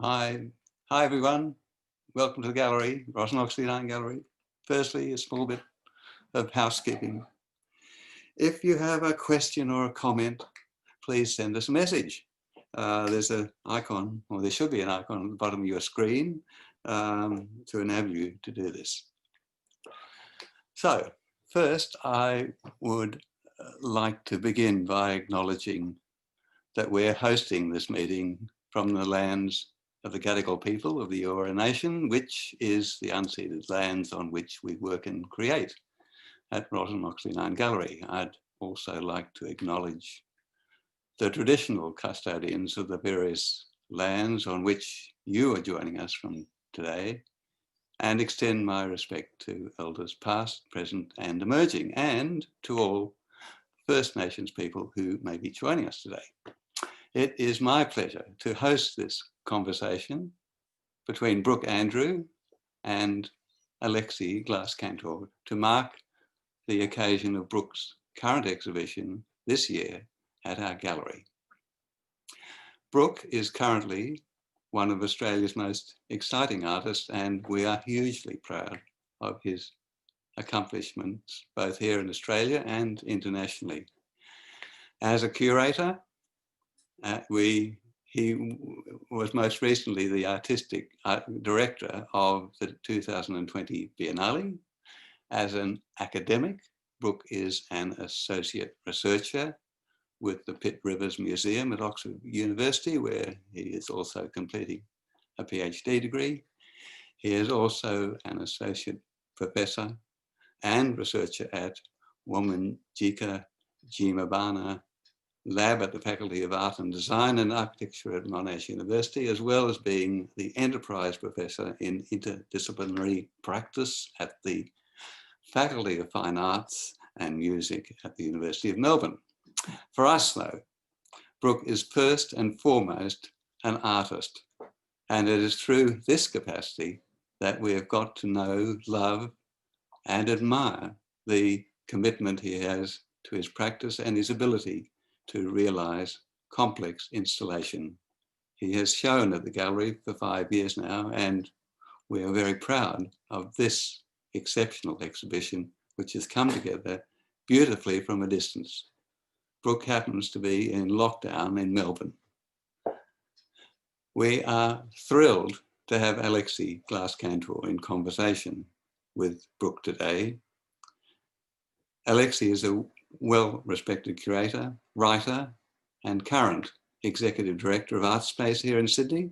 Hi everyone. Welcome to the gallery, Roslyn Oxley9 Gallery. Firstly, a small bit of housekeeping. If you have a question or a comment, please send us a message. There's an icon, or there should be an icon on the bottom of your screen to enable you to do this. So first, I would like to begin by acknowledging that we're hosting this meeting from the lands of the Gadigal people of the Eora Nation, which is the unceded lands on which we work and create at Roslyn Oxley9 Gallery. I'd also like to acknowledge the traditional custodians of the various lands on which you are joining us from today, and extend my respect to elders past, present, and emerging, and to all First Nations people who may be joining us today. It is my pleasure to host this conversation between Brook Andrew and Alexie Glass-Kantor to mark the occasion of Brook's current exhibition this year at our gallery. Brook is currently one of Australia's most exciting artists, and we are hugely proud of his accomplishments, both here in Australia and internationally. As a curator, he was most recently the artistic director of the 2020 Biennale. As an academic, Brook is an associate researcher with the Pitt Rivers Museum at Oxford University, where he is also completing a PhD degree. He is also an associate professor and researcher at Wominjeka Djeembana Lab at the Faculty of Art and Design and Architecture at Monash University, as well as being the Enterprise Professor in Interdisciplinary Practice at the Faculty of Fine Arts and Music at the University of Melbourne. For us, though, Brook is first and foremost an artist, and it is through this capacity that we have got to know, love, and admire the commitment he has to his practice and his ability to realise complex installation. He has shown at the gallery for 5 years now, and we are very proud of this exceptional exhibition, which has come together beautifully from a distance. Brook happens to be in lockdown in Melbourne. We are thrilled to have Alexie Glass-Kantor in conversation with Brook today. Alexie is a well-respected curator, writer, and current executive director of Artspace here in Sydney.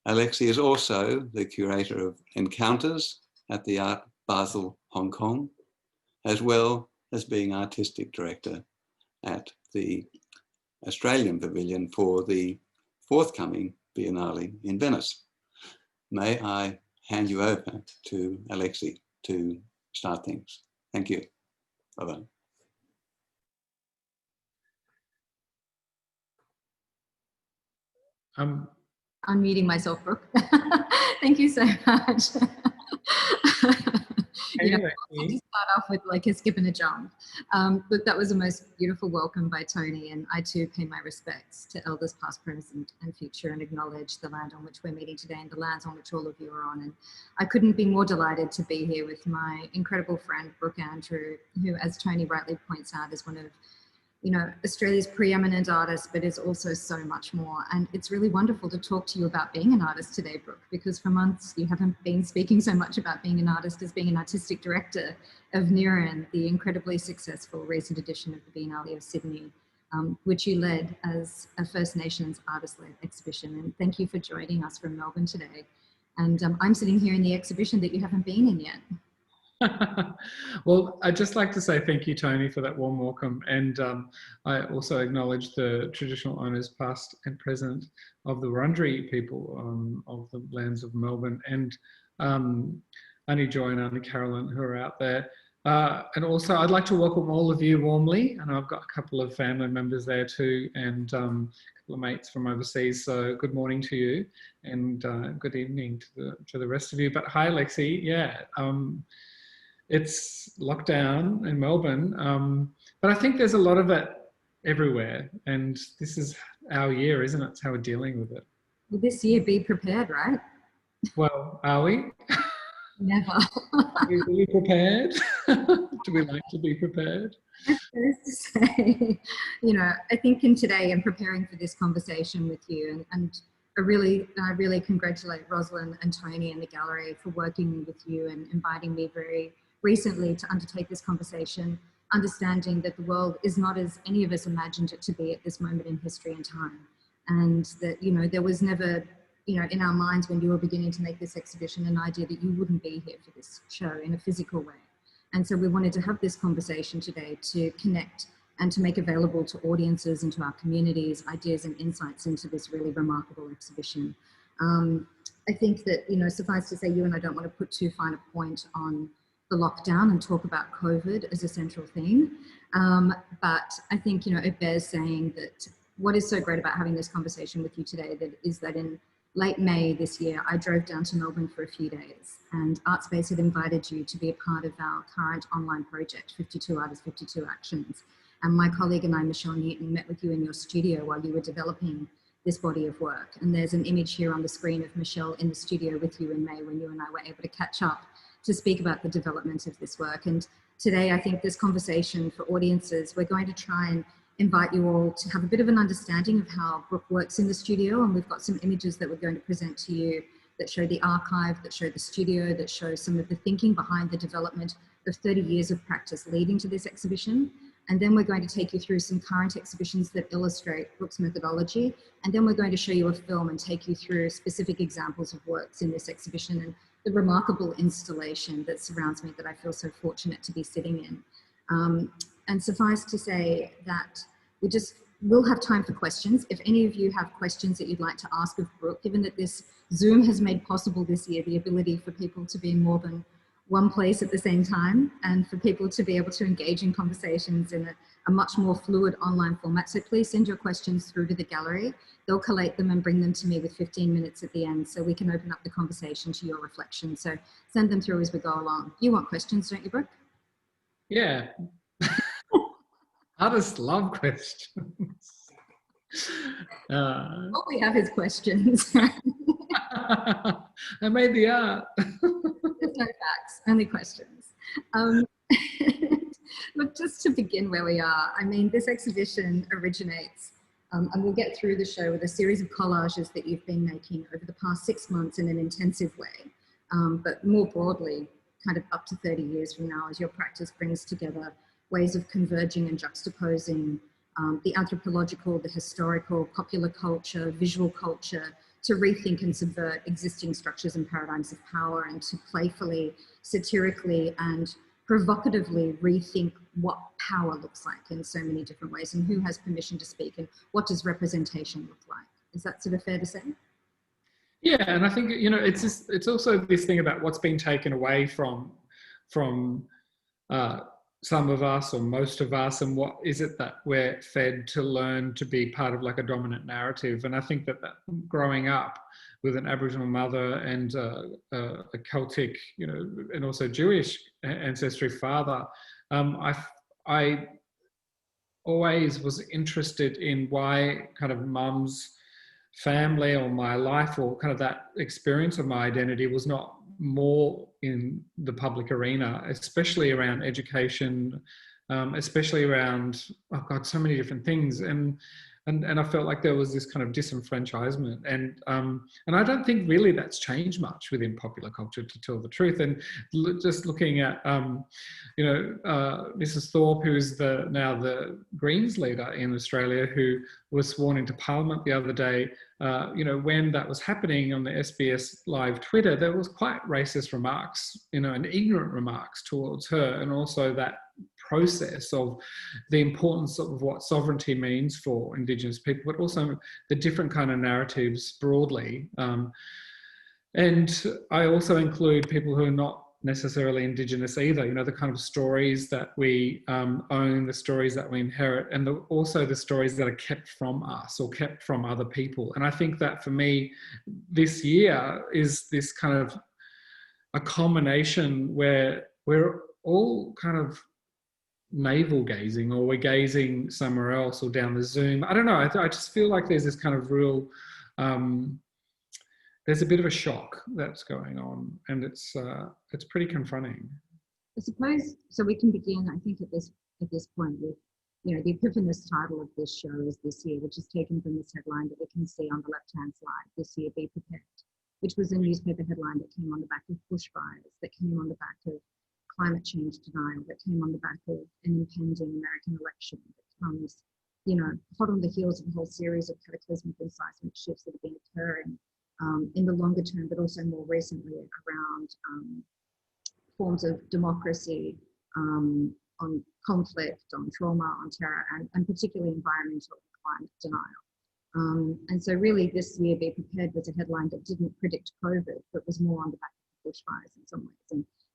Alexie is also the curator of Encounters at the Art Basel, Hong Kong, as well as being artistic director at the Australian Pavilion for the forthcoming Biennale in Venice. May I hand you over to Alexie to start things. Thank you. Bye-bye. Unmuting myself, Brook. Thank you so much. You know, I'll just start off with like a skip and a jump. But that was a most beautiful welcome by Tony, and I too pay my respects to elders past, present and future, and acknowledge the land on which we're meeting today and the lands on which all of you are on. And I couldn't be more delighted to be here with my incredible friend, Brook Andrew, who, as Tony rightly points out, is one of Australia's preeminent artist, but is also so much more. And it's really wonderful to talk to you about being an artist today, Brook, because for months you haven't been speaking so much about being an artist as being an artistic director of Niran, the incredibly successful recent edition of the Biennale of Sydney, which you led as a First Nations artist-led exhibition. And thank you for joining us from Melbourne today. And I'm sitting here in the exhibition that you haven't been in yet. Well, I'd just like to say thank you, Tony, for that warm welcome. And I also acknowledge the traditional owners, past and present, of the Wurundjeri people of the lands of Melbourne, and Auntie Joy and Auntie Carolyn, who are out there. And also, I'd like to welcome all of you warmly. And I've got a couple of family members there too, and a couple of mates from overseas. So good morning to you, and good evening to the rest of you. But hi, Alexie. Yeah. It's lockdown in Melbourne, but I think there's a lot of it everywhere, and this is our year, isn't it? It's how we're dealing with it. Well, this year, be prepared, right? Well, are we? Never. Are we really prepared? Do we like to be prepared? I suppose to say, you know, I think in today and preparing for this conversation with you, and I really congratulate Roslyn and Tony and the gallery for working with you and inviting me very recently to undertake this conversation, understanding that the world is not as any of us imagined it to be at this moment in history and time. And that, you know, there was never, you know, in our minds when you were beginning to make this exhibition, an idea that you wouldn't be here for this show in a physical way. And so we wanted to have this conversation today to connect and to make available to audiences and to our communities ideas and insights into this really remarkable exhibition. I think that, you know, suffice to say, you and I don't want to put too fine a point on the lockdown and talk about COVID as a central theme. But I think, you know, it bears saying that what is so great about having this conversation with you today is that in late May this year, I drove down to Melbourne for a few days, and ArtSpace had invited you to be a part of our current online project, 52 Artists, 52 Actions. And my colleague and I, Michelle Newton, met with you in your studio while you were developing this body of work. And there's an image here on the screen of Michelle in the studio with you in May when you and I were able to catch up to speak about the development of this work. And today, I think this conversation for audiences, we're going to try and invite you all to have a bit of an understanding of how Brook works in the studio. And we've got some images that we're going to present to you that show the archive, that show the studio, that show some of the thinking behind the development of 30 years of practice leading to this exhibition. And then we're going to take you through some current exhibitions that illustrate Brook's methodology. And then we're going to show you a film and take you through specific examples of works in this exhibition and the remarkable installation that surrounds me that I feel so fortunate to be sitting in. And suffice to say that we'll have time for questions. If any of you have questions that you'd like to ask of Brook, given that this Zoom has made possible this year the ability for people to be in more than one place at the same time and for people to be able to engage in conversations in a much more fluid online format. So please send your questions through to the gallery. They'll collate them and bring them to me with 15 minutes at the end so we can open up the conversation to your reflection. So send them through as we go along. You want questions, don't you, Brook? Yeah. Artists love questions. All we have is questions. I made the art. There's no facts, only questions. Look, just to begin where we are, I mean, this exhibition originates, and we'll get through the show with a series of collages that you've been making over the past 6 months in an intensive way, but more broadly, kind of up to 30 years from now as your practice brings together ways of converging and juxtaposing the anthropological, the historical, popular culture, visual culture, to rethink and subvert existing structures and paradigms of power, and to playfully, satirically, and provocatively rethink what power looks like in so many different ways, and who has permission to speak, and what does representation look like. Is that sort of fair to say? Yeah, and I think, you know, it's also this thing about what's been taken away from some of us or most of us, and what is it that we're fed to learn to be part of like a dominant narrative. And I think that growing up with an Aboriginal mother and a Celtic, you know, and also Jewish ancestry father, I always was interested in why kind of mum's family or my life or kind of that experience of my identity was not more in the public arena, especially around education, especially around, oh God, so many different things. And I felt like there was this kind of disenfranchisement, and I don't think really that's changed much within popular culture, to tell the truth. And just looking at, you know, Mrs. Thorpe, who is now the Greens leader in Australia, who was sworn into Parliament the other day. You know, when that was happening on the SBS Live Twitter, there was quite racist remarks, you know, and ignorant remarks towards her, and also that process of the importance of what sovereignty means for Indigenous people, but also the different kind of narratives broadly. And I also include people who are not necessarily Indigenous either, you know, the kind of stories that we own, the stories that we inherit, and also the stories that are kept from us or kept from other people. And I think that for me, this year is this kind of a culmination where we're all kind of navel gazing, or we're gazing somewhere else or down the Zoom. I don't know, I just feel like there's this kind of real there's a bit of a shock that's going on, and it's pretty confronting. I suppose, so we can begin, I think, at this point with, you know, the epiphanous title of this show is This Year, which is taken from this headline that we can see on the left-hand slide, This Year, Be Prepared, which was a newspaper headline that came on the back of bushfires, that came on the back of climate change denial, that came on the back of an impending American election that comes, you know, hot on the heels of a whole series of cataclysmic and seismic shifts that have been occurring in the longer term, but also more recently around forms of democracy, on conflict, on trauma, on terror, and particularly environmental and climate denial. And so really This Year, Be Prepared was a headline that didn't predict COVID, but was more on the back of bushfires in some ways.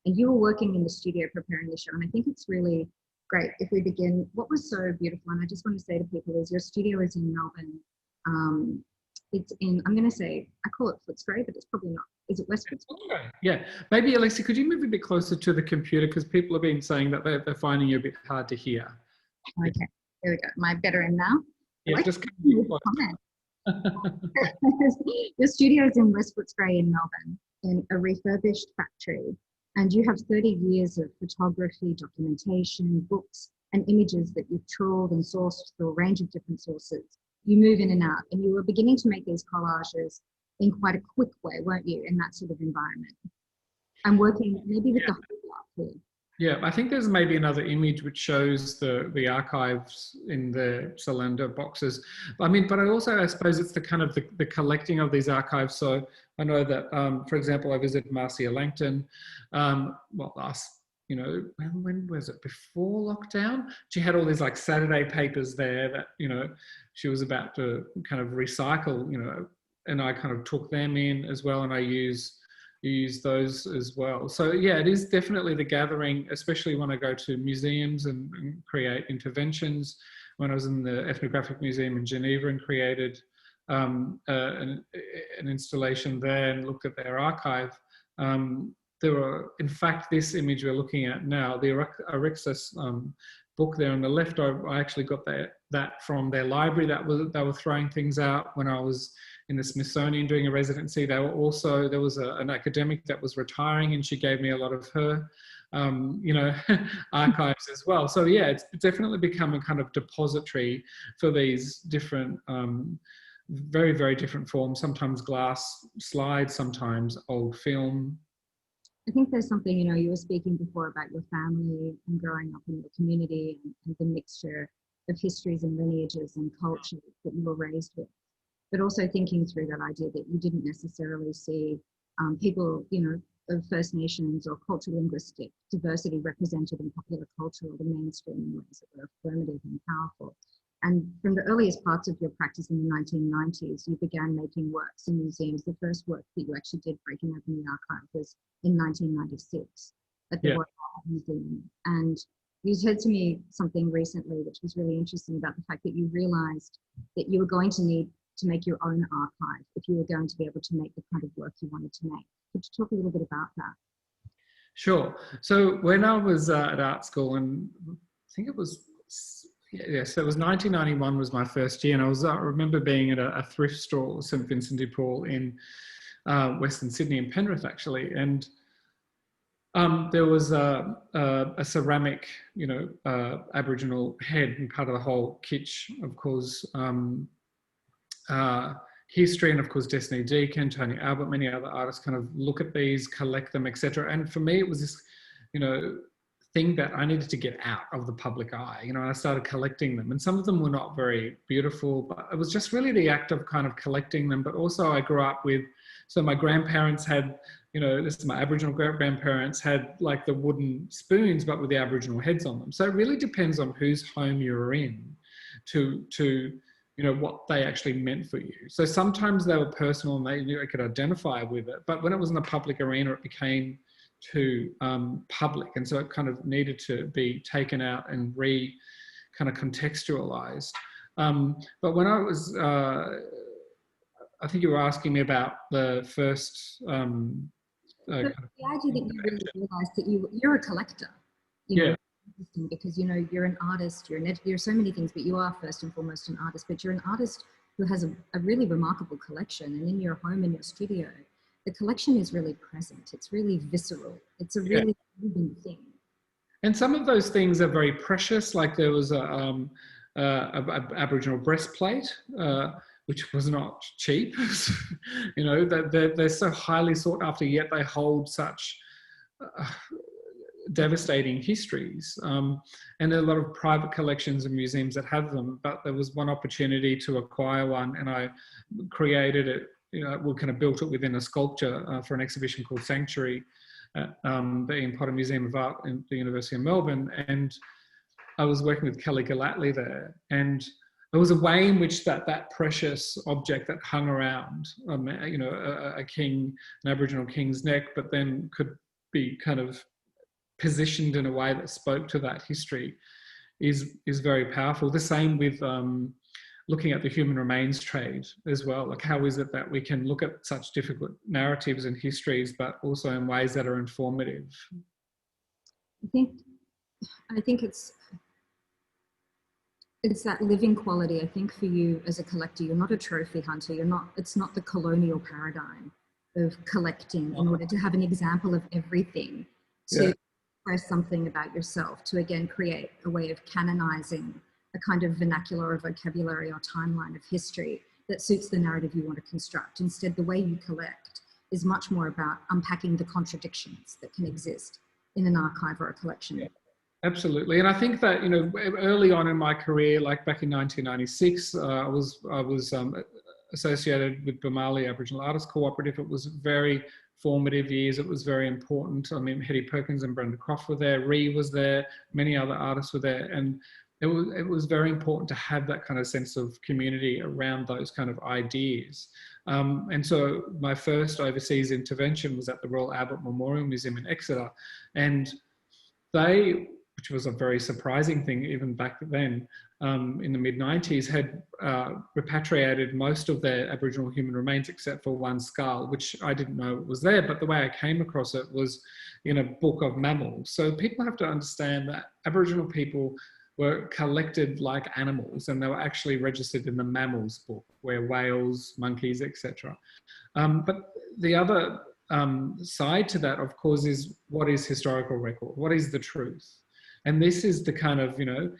And you were working in the studio preparing the show, and I think it's really great if we begin. What was so beautiful, and I just want to say to people, is your studio is in Melbourne. It's in, I'm going to say, I call it Footscray, but it's probably not. Is it West Footscray? Yeah, maybe Alexie, could you move a bit closer to the computer, because people have been saying that they're finding you a bit hard to hear. Okay, there we go. Am I better in now? Yeah, like just comment. Your studio is in West Footscray in Melbourne, in a refurbished factory, and you have 30 years of photography, documentation, books, and images that you've trawled and sourced through a range of different sources. You move in and out, and you were beginning to make these collages in quite a quick way, weren't you, in that sort of environment? I'm working maybe with the whole art here. Yeah, I think there's maybe another image which shows the archives in the cylinder boxes. I mean, but I suppose it's the kind of the collecting of these archives. So I know that, for example, I visited Marcia Langton, you know, when was it? Before lockdown? She had all these like Saturday papers there that, you know, she was about to kind of recycle, you know, and I kind of took them in as well, and I use those as well. So yeah, it is definitely the gathering, especially when I go to museums and create interventions. When I was in the Ethnographic Museum in Geneva and created an installation there and looked at their archive, there were, in fact, this image we're looking at now, the Arixis book there on the left, I actually got that from their library. They were throwing things out when I was in the Smithsonian doing a residency. There was an academic that was retiring, and she gave me a lot of her, you know, archives as well. So yeah, it's definitely become a kind of depository for these different, very, very different forms, sometimes glass slides, sometimes old film. I think there's something, you know, you were speaking before about your family and growing up in the community and the mixture of histories and lineages and cultures that you were raised with, but also thinking through that idea that you didn't necessarily see people, you know, of First Nations or cultural linguistic diversity represented in popular culture or the mainstream in ways that were affirmative and powerful. And from the earliest parts of your practice in the 1990s, you began making works in museums. The first work that you actually did breaking open the archive was in 1996 at the Royal Art Museum. And you said to me something recently, which was really interesting, about the fact that you realized that you were going to need to make your own archive if you were going to be able to make the kind of work you wanted to make. Could you talk a little bit about that? Sure. So when I was at art school, and I think it was, so it was 1991 was my first year, and I remember being at a thrift store, St Vincent de Paul, in Western Sydney, in Penrith actually, and there was a ceramic, you know, Aboriginal head, and part of the whole kitsch, of course, history, and of course Destiny Deacon, Tony Albert, many other artists kind of look at these, collect them, etc. And for me, it was this, you know, thing that I needed to get out of the public eye. You know, I started collecting them, and some of them were not very beautiful, but it was just really the act of kind of collecting them. But also I grew up with, so my grandparents had, you know, this is my Aboriginal grandparents had like the wooden spoons, but with the Aboriginal heads on them. So it really depends on whose home you're in to you know, what they actually meant for you. So sometimes they were personal and they could identify with it, but when it was in a public arena, it became too public, and so it kind of needed to be taken out and kind of contextualized. But when I was, I think you were asking me about the first. The idea that you really realised that you're a collector. You know, because, you know, you're an artist, you're so many things, but you are first and foremost an artist. But you're an artist who has a really remarkable collection. And in your home, in your studio, the collection is really present. It's really visceral. It's a really moving thing. And some of those things are very precious. Like there was a Aboriginal breastplate, which was not cheap. You know, they're so highly sought after, yet they hold such devastating histories. And there are a lot of private collections and museums that have them, but there was one opportunity to acquire one, and I created it, you know, we kind of built it within a sculpture for an exhibition called Sanctuary at the Potter Museum of Art in the University of Melbourne. And I was working with Kelly Gallatley there, and there was a way in which that precious object that hung around, you know, a king, an Aboriginal king's neck, but then could be kind of positioned in a way that spoke to that history, is very powerful. The same with looking at the human remains trade as well. Like, how is it that we can look at such difficult narratives and histories, but also in ways that are informative? I think it's that living quality. I think for you as a collector, you're not a trophy hunter. It's not the colonial paradigm of collecting in order to have an example of everything, to express something about yourself, to again create a way of canonizing a kind of vernacular or vocabulary or timeline of history that suits the narrative you want to construct. Instead, the way you collect is much more about unpacking the contradictions that can exist in an archive or a collection. Yeah, absolutely. And I think that, you know, early on in my career, like back in 1996, I was associated with Bamali Aboriginal Artists Cooperative. It was very formative years. It was very important. I mean, Hetty Perkins and Brenda Croft were there, Ree was there, many other artists were there. And it was very important to have that kind of sense of community around those kind of ideas. And so my first overseas intervention was at the Royal Albert Memorial Museum in Exeter. And they, which was a very surprising thing even back then, in the mid-90s, had repatriated most of their Aboriginal human remains except for one skull, which I didn't know was there, but the way I came across it was in a book of mammals. So people have to understand that Aboriginal people were collected like animals, and they were actually registered in the mammals book, where whales, monkeys, etc. But the other side to that, of course, is what is historical record? What is the truth? And this is the kind of, you know,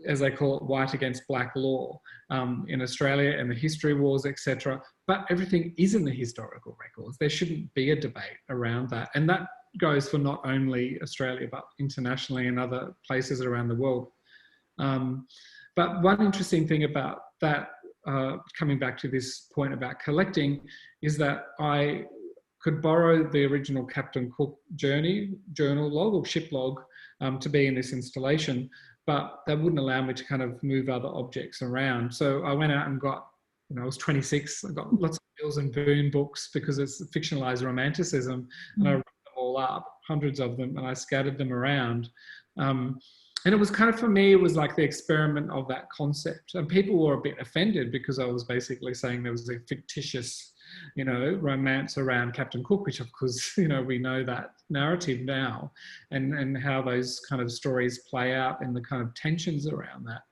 as they call it, white against black law in Australia, and the history wars, etc. But everything is in the historical records. There shouldn't be a debate around that. And that goes for not only Australia, but internationally and other places around the world. But one interesting thing about that, coming back to this point about collecting, is that I could borrow the original Captain Cook journal log or ship log to be in this installation, but that wouldn't allow me to kind of move other objects around. So I went out and got, you know, I was 26, I got lots of Mills and Boon books because it's fictionalized romanticism, and I wrote them all up, hundreds of them, and I scattered them around. And it was kind of, for me, it was like the experiment of that concept. And people were a bit offended because I was basically saying there was a fictitious, you know, romance around Captain Cook, which of course, you know, we know that narrative now, and how those kind of stories play out and the kind of tensions around that.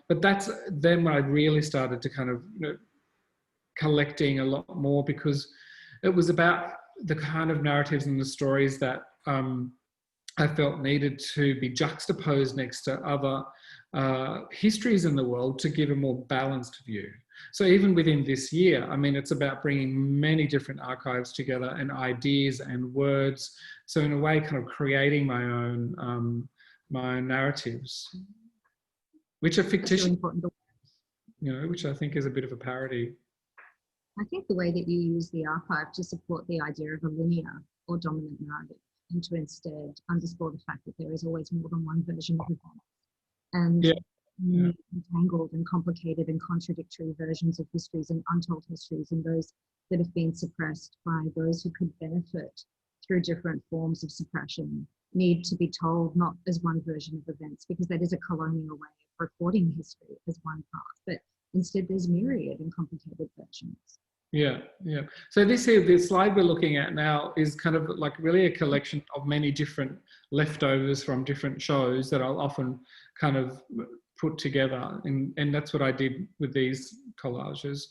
But that's then when I really started to kind of, you know, collecting a lot more, because it was about the kind of narratives and the stories that I felt needed to be juxtaposed next to other histories in the world to give a more balanced view. So even within this year, I mean, it's about bringing many different archives together and ideas and words. So in a way, kind of creating my own narratives, which are fictitious, really, you know, which I think is a bit of a parody. I think the way that you use the archive to support the idea of a linear or dominant narrative, and to instead underscore the fact that there is always more than one version of events, and entangled and complicated and contradictory versions of histories and untold histories, and those that have been suppressed by those who could benefit through different forms of suppression need to be told not as one version of events, because that is a colonial way of recording history as one path, but instead there's myriad and complicated versions. Yeah, yeah. So this here, the slide we're looking at now is kind of like really a collection of many different leftovers from different shows that I'll often kind of put together, and that's what I did with these collages.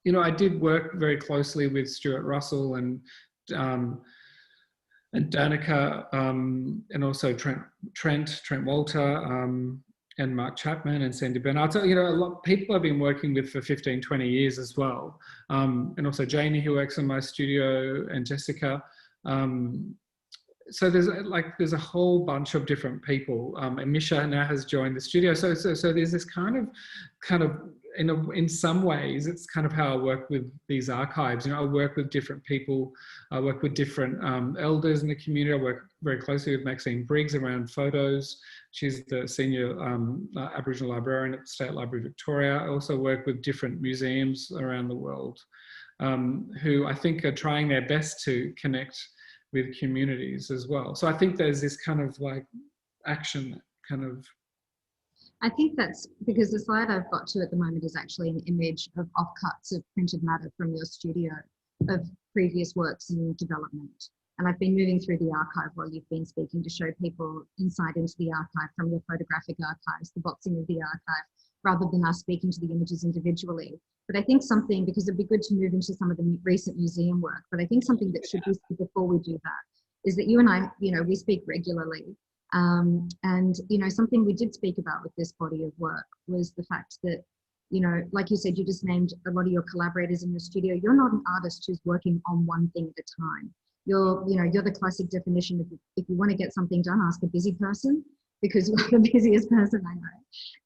You know, I did work very closely with Stuart Russell and Danica, and also Trent Walter, and Mark Chapman and Sandy Bernard. So, you know, a lot of people I've been working with for 15, 20 years as well. And also Jamie, who works in my studio, and Jessica. So there's a whole bunch of different people. And Misha now has joined the studio. So there's this kind of, in some ways, it's kind of how I work with these archives. You know, I work with different people. I work with different elders in the community. I work very closely with Maxine Briggs around photos. She's the senior Aboriginal librarian at the State Library of Victoria. I also work with different museums around the world who I think are trying their best to connect with communities as well. So I think there's this kind of like action kind of. I think that's because the slide I've got to at the moment is actually an image of offcuts of printed matter from your studio of previous works in development. And I've been moving through the archive while you've been speaking to show people insight into the archive from your photographic archives, the boxing of the archive, rather than us speaking to the images individually. But I think something, because it'd be good to move into some of the recent museum work, but I think something that should be said before we do that is that you and I, you know, we speak regularly. And, you know, something we did speak about with this body of work was the fact that, you know, like you said, you just named a lot of your collaborators in your studio. You're not an artist who's working on one thing at a time. You're the classic definition of, if you want to get something done, ask a busy person, because you're the busiest person I know.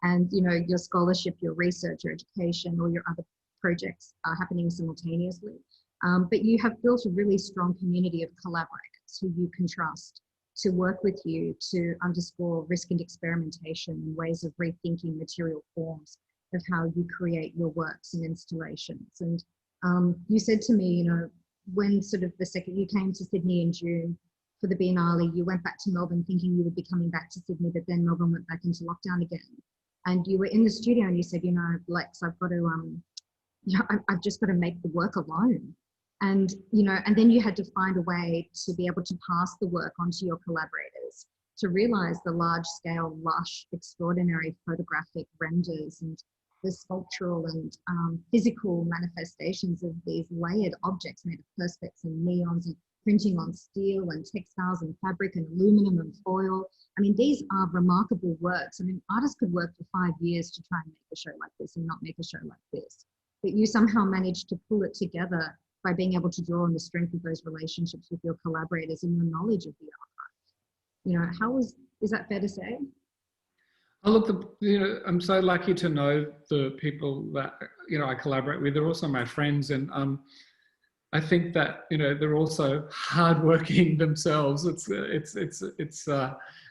And, you know, your scholarship, your research, your education, or your other projects are happening simultaneously. But you have built a really strong community of collaborators who you can trust to work with you to underscore risk and experimentation and ways of rethinking material forms of how you create your works and installations. And you said to me, you know, when sort of the second you came to Sydney in June for the Biennale, you went back to Melbourne thinking you would be coming back to Sydney, but then Melbourne went back into lockdown again. And you were in the studio and you said, you know, Lex, I've got to, I've just got to make the work alone. And, you know, and then you had to find a way to be able to pass the work onto your collaborators, to realize the large scale, lush, extraordinary photographic renders and the sculptural and physical manifestations of these layered objects made of perspex and neons and printing on steel and textiles and fabric and aluminum and foil. I mean, these are remarkable works. I mean, artists could work for 5 years to try and make a show like this and not make a show like this. But you somehow managed to pull it together by being able to draw on the strength of those relationships with your collaborators and your knowledge of the archive. You know, is that fair to say? Oh, look, you know, I'm so lucky to know the people that, you know, I collaborate with. They're also my friends, and I think that, you know, they're also hardworking themselves. And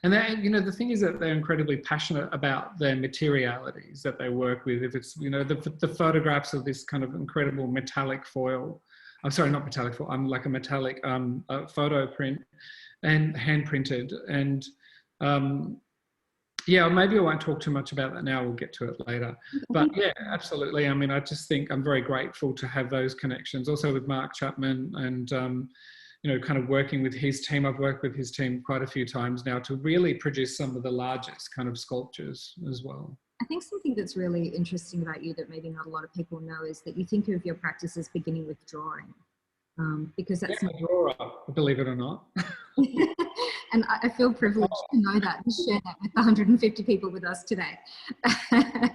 they, you know, the thing is that they're incredibly passionate about their materialities that they work with. If it's, you know, the photographs of this kind of incredible metallic foil. I'm sorry, not metallic foil. I'm like a metallic photo print and hand printed and. Yeah, maybe I won't talk too much about that now. We'll get to it later. But yeah, absolutely. I mean, I just think I'm very grateful to have those connections. Also with Mark Chapman and, you know, kind of working with his team. I've worked with his team quite a few times now to really produce some of the largest kind of sculptures as well. I think something that's really interesting about you that maybe not a lot of people know is that you think of your practice as beginning with drawing. Because that's a drawer, believe it or not. And I feel privileged to know that, to share that with 150 people with us today. I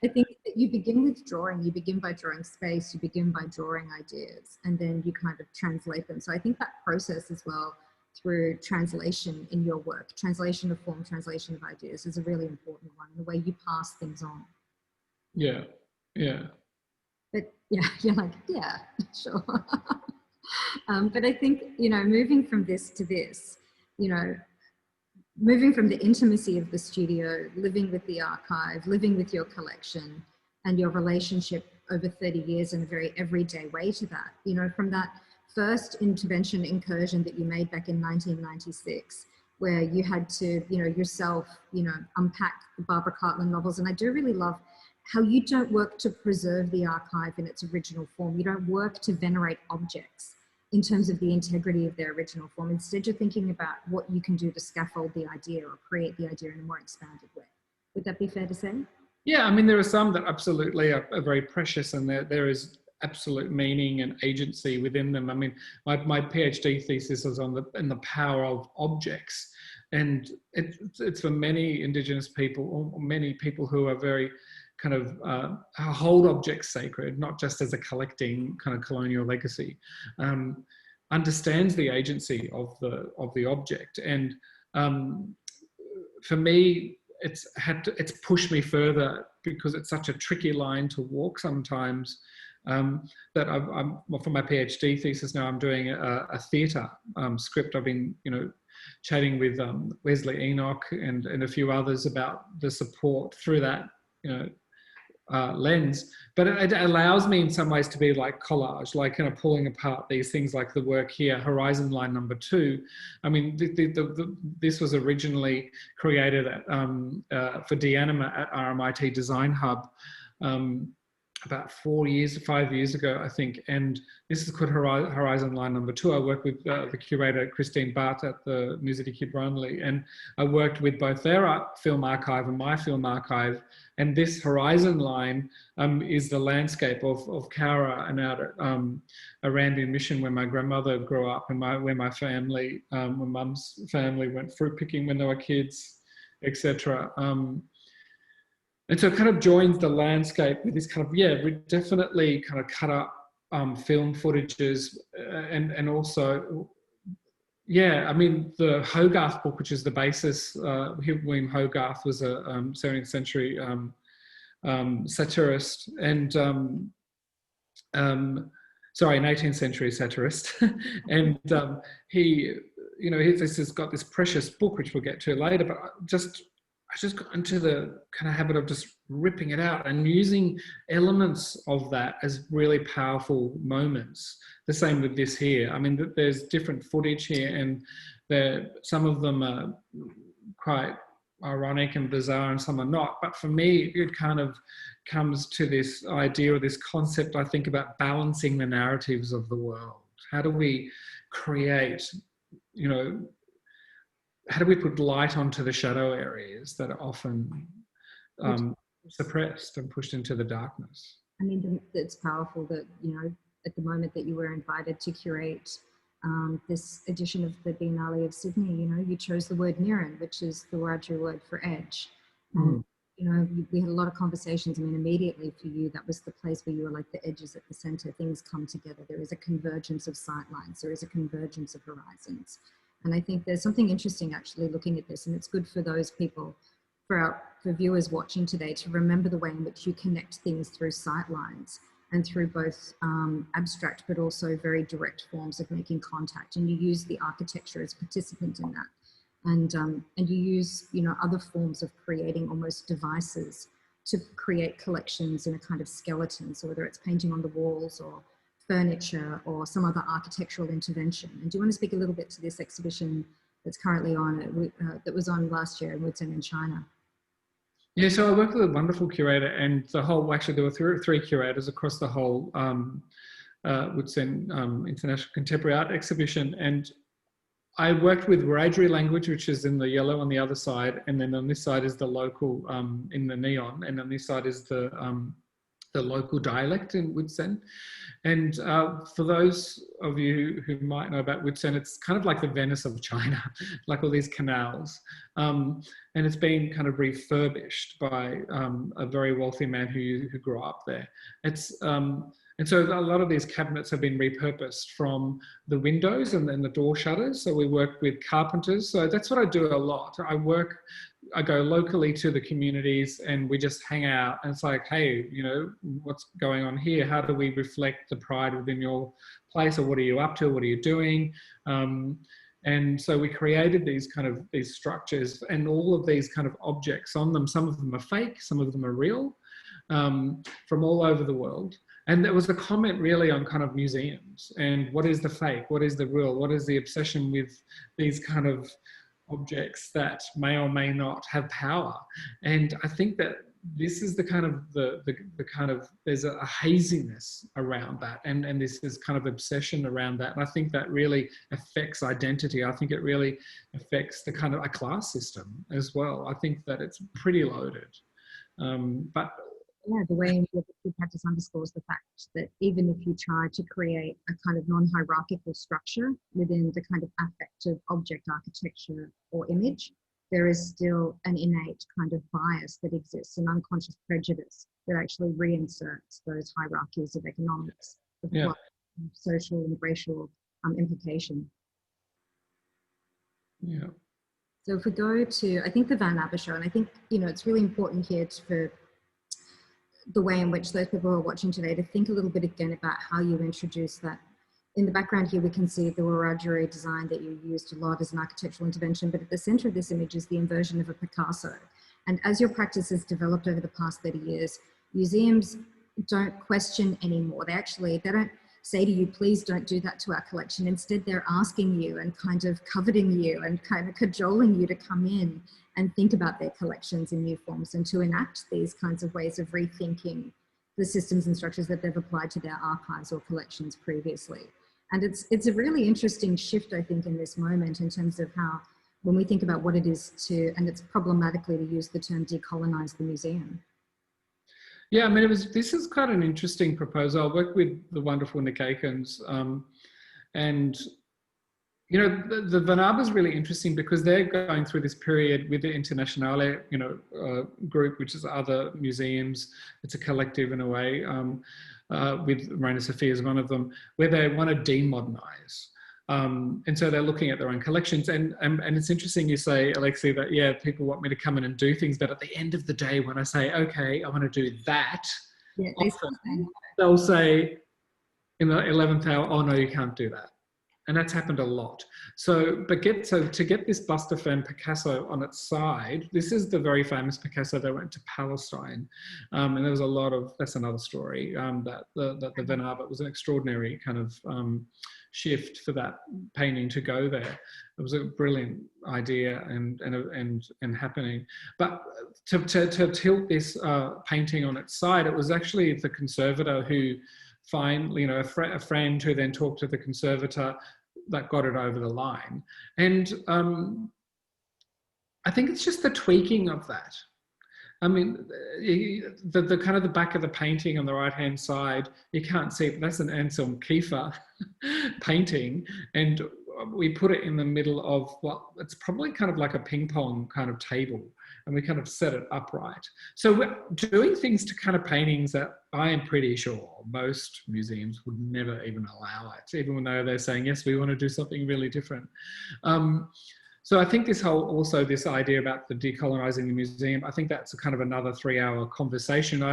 think that you begin with drawing, you begin by drawing space, you begin by drawing ideas, and then you kind of translate them. So I think that process as well, through translation in your work, translation of form, translation of ideas, is a really important one, the way you pass things on. Yeah, yeah. But yeah, you're like, yeah, sure. But I think, you know, moving from this to this, you know, moving from the intimacy of the studio, living with the archive, living with your collection and your relationship over 30 years in a very everyday way to that, you know, from that first intervention incursion that you made back in 1996, where you had to, you know, yourself, you know, unpack the Barbara Cartland novels. And I do really love how you don't work to preserve the archive in its original form. You don't work to venerate objects in terms of the integrity of their original form. Instead, you're thinking about what you can do to scaffold the idea or create the idea in a more expanded way. Would that be fair to say? Yeah, I mean, there are some that absolutely are very precious, and there is absolute meaning and agency within them. I mean, my PhD thesis was on the power of objects, and it's for many Indigenous people, or many people who are very kind of hold objects sacred, not just as a collecting kind of colonial legacy, understands the agency of the object, and for me, it's pushed me further, because it's such a tricky line to walk sometimes, that well, for my PhD thesis now, I'm doing a theatre script. I've been, chatting with Wesley Enoch and a few others about the support through that, lens, but it allows me in some ways to be like collage, like kind of pulling apart these things, like the work here, Horizon Line number 2. I mean, this was originally created at, for Deanima at RMIT Design Hub about 5 years ago, I think, and this is called Horizon Line number 2. I worked with the curator Christine Barth at the Musée de Kidronley, and I worked with both their film archive and my film archive. And this horizon line is the landscape of Cowra and out at Arandian Mission, where my grandmother grew up, and where my family, my mum's family, went fruit picking when they were kids, etc. And so it kind of joins the landscape with this kind of, definitely kind of cut up film footages, and also, I mean, the Hogarth book, which is the basis, William Hogarth was a 17th century satirist, and sorry, an 18th century satirist, and this has got this precious book, which we'll get to later, but I just got into the kind of habit of just ripping it out and using elements of that as really powerful moments. The same with this here. I mean, there's different footage here, and some of them are quite ironic and bizarre, and some are not. But for me, it kind of comes to this idea or this concept, I think, about balancing the narratives of the world. How do we create, how do we put light onto the shadow areas that are often suppressed and pushed into the darkness? I mean, it's powerful that, at the moment that you were invited to curate this edition of the Biennale of Sydney, you chose the word Niran, which is the Wiradjuri word for edge. We had a lot of conversations. I mean, immediately for you, that was the place where you were like the edges at the center. Things come together. There is a convergence of sight lines. There is a convergence of horizons. And I think there's something interesting actually looking at this, and it's good for those people, for viewers watching today, to remember the way in which you connect things through sight lines and through both abstract but also very direct forms of making contact. And you use the architecture as a participant in that. And you use, other forms of creating almost devices to create collections in a kind of skeleton. So whether it's painting on the walls or furniture or some other architectural intervention. And do you want to speak a little bit to this exhibition that's currently on, that was on last year in Woodsend in China? Yeah, so I worked with a wonderful curator, and actually there were three curators across the whole Woodsend International Contemporary Art Exhibition. And I worked with Wiradjuri language, which is in the yellow on the other side, and then on this side is the local in the neon, and on this side is the local dialect in Woodsend. And for those of you who might know about Woodsend, it's kind of like the Venice of China, like all these canals. And it's been kind of refurbished by a very wealthy man who grew up there. And so a lot of these cabinets have been repurposed from the windows and then the door shutters. So we work with carpenters. So that's what I do a lot. I go locally to the communities and we just hang out, and it's like, hey, what's going on here? How do we reflect the pride within your place? Or what are you up to? What are you doing? And so we created these structures and all of these kind of objects on them. Some of them are fake, some of them are real, from all over the world. And there was a comment really on kind of museums and what is the fake, what is the real, what is the obsession with these kind of objects that may or may not have power. And I think that this is the kind of there's a haziness around that, and this is kind of obsession around that, and I think that really affects identity. I think it really affects the kind of a class system as well. I think that it's pretty loaded, but yeah, the way in which the practice underscores the fact that even if you try to create a kind of non-hierarchical structure within the kind of affective object architecture or image, there is still an innate kind of bias that exists, an unconscious prejudice that actually reinserts those hierarchies of economics, of class, social and racial implication. Yeah. So if we go to, I think, the Van Abbe show, and I think, you know, it's really important here for the way in which those people who are watching today to think a little bit again about how you introduce that. In the background here, we can see the Wiradjuri design that you used a lot as an architectural intervention, but at the center of this image is the inversion of a Picasso. And as your practice has developed over the past 30 years, museums don't question anymore. They don't say to you, please don't do that to our collection. Instead, they're asking you and kind of coveting you and kind of cajoling you to come in and think about their collections in new forms and to enact these kinds of ways of rethinking the systems and structures that they've applied to their archives or collections previously. And it's a really interesting shift, I think, in this moment in terms of how, when we think about what it is to, and it's problematically to use the term decolonize the museum. Yeah, I mean, this is quite an interesting proposal. I work with the wonderful Nick Aikens, and you know, the Van Abbe is really interesting because they're going through this period with the Internationale, you know, group, which is other museums. It's a collective in a way, with Reina Sofia as one of them, where they want to demodernize. And so they're looking at their own collections, and it's interesting you say, Alexie, that yeah, people want me to come in and do things, but at the end of the day, when I say, okay, I want to do that, Yeah, they'll say in the 11th hour, oh no, you can't do that. And that's happened a lot. So to get this bust of Picasso on its side, this is the very famous Picasso that went to Palestine. And there was a lot of, that's another story, that the Van Abbe was an extraordinary kind of shift for that painting to go there. It was a brilliant idea and happening. But to tilt this painting on its side, it was actually the conservator who you know, a friend who then talked to the conservator that got it over the line. And I think it's just the tweaking of that. I mean, the kind of the back of the painting on the right-hand side, you can't see it, but that's an Anselm Kiefer painting. And we put it in the middle of what it's probably kind of like a ping pong kind of table, and we kind of set it upright. So we're doing things to kind of paintings that I am pretty sure most museums would never even allow it, even though they're saying, yes, we want to do something really different. So I think this idea about the decolonizing the museum, I think that's a kind of another 3-hour conversation.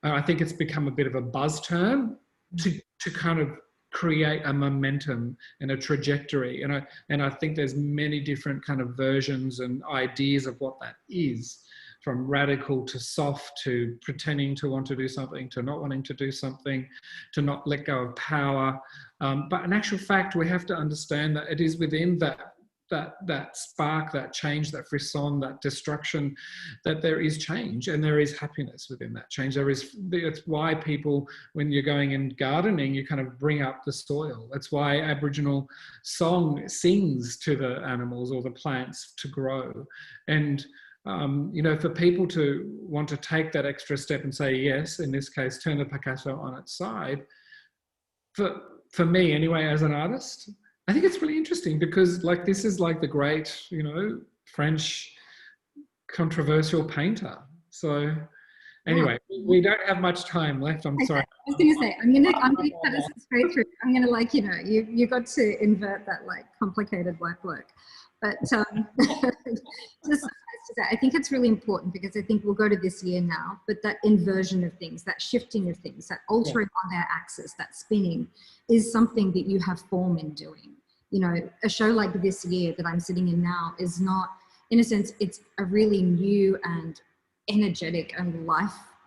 I think it's become a bit of a buzz term to kind of create a momentum and a trajectory. And I think there's many different kind of versions and ideas of what that is, from radical to soft, to pretending to want to do something, to not wanting to do something, to not let go of power. But in actual fact, we have to understand that it is within that spark, that change, that frisson, that destruction, that there is change and there is happiness within that change. It's why people, when you're going in gardening, you kind of bring up the soil. That's why Aboriginal song sings to the animals or the plants to grow. And you know, for people to want to take that extra step and say, yes, in this case, turn the Picasso on its side, for me anyway, as an artist, I think it's really interesting because like this is like the great, you know, French controversial painter. So anyway, we don't have much time left. I'm sorry. I was going to say, I'm gonna cut us straight through. I'm going to, like, you know, you got to invert that like complicated white bloke. But just I think it's really important because I think we'll go to this year now, but that inversion of things, that shifting of things, that altering on their axis, that spinning is something that you have form in doing. You know, a show like this year that I'm sitting in now is not, in a sense, it's a really new and energetic and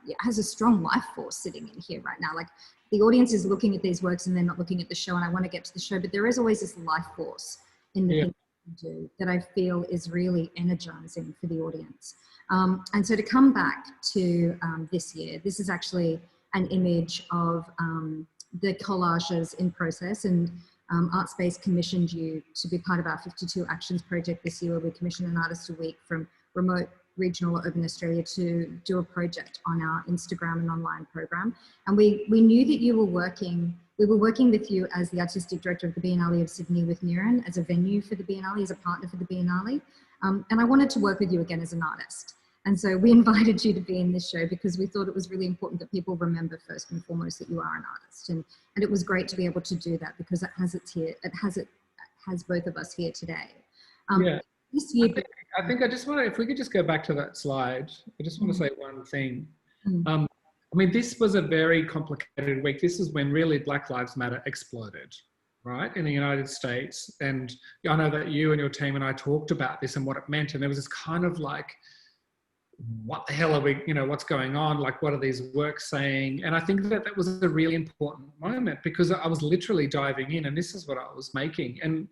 it has a strong life force sitting in here right now. Like the audience is looking at these works and they're not looking at the show, and I want to get to the show, but there is always this life force in the thing do that I feel is really energizing for the audience. And so to come back to this year, this is actually an image of the collages in process, and Artspace commissioned you to be part of our 52 Actions project this year, where we commission an artist a week from remote, regional or urban Australia to do a project on our Instagram and online program. And we knew that you were working, we were working with you as the Artistic Director of the Biennale of Sydney with Niran, as a venue for the Biennale, as a partner for the Biennale. And I wanted to work with you again as an artist. And so we invited you to be in this show because we thought it was really important that people remember first and foremost that you are an artist. And it was great to be able to do that because it has both of us here today. Yeah. This year, I think I just want to, if we could just go back to that slide, I just want to say one thing. I mean, this was a very complicated week. This is when really Black Lives Matter exploded, right, in the United States. And I know that you and your team and I talked about this and what it meant. And there was this kind of like, what the hell are we, you know, what's going on? Like, what are these works saying? And I think that that was a really important moment because I was literally diving in and this is what I was making. And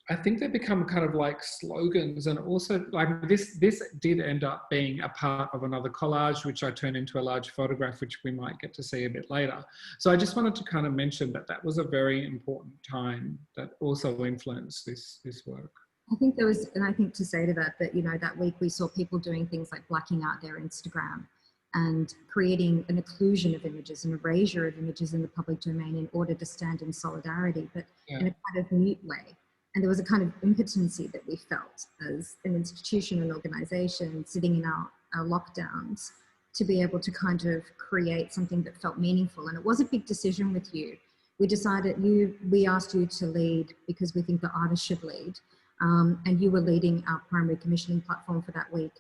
I think they become kind of like slogans, and also like this did end up being a part of another collage, which I turned into a large photograph, which we might get to see a bit later. So I just wanted to kind of mention that that was a very important time that also influenced this work. I think there was, and I think to say to that, you know, that week we saw people doing things like blacking out their Instagram and creating an occlusion of images, an erasure of images in the public domain in order to stand in solidarity, but in a kind of mute way. And there was a kind of impotency that we felt as an institution and organisation sitting in our lockdowns to be able to kind of create something that felt meaningful. And it was a big decision with you. We decided we asked you to lead because we think the artist should lead. And you were leading our primary commissioning platform for that week,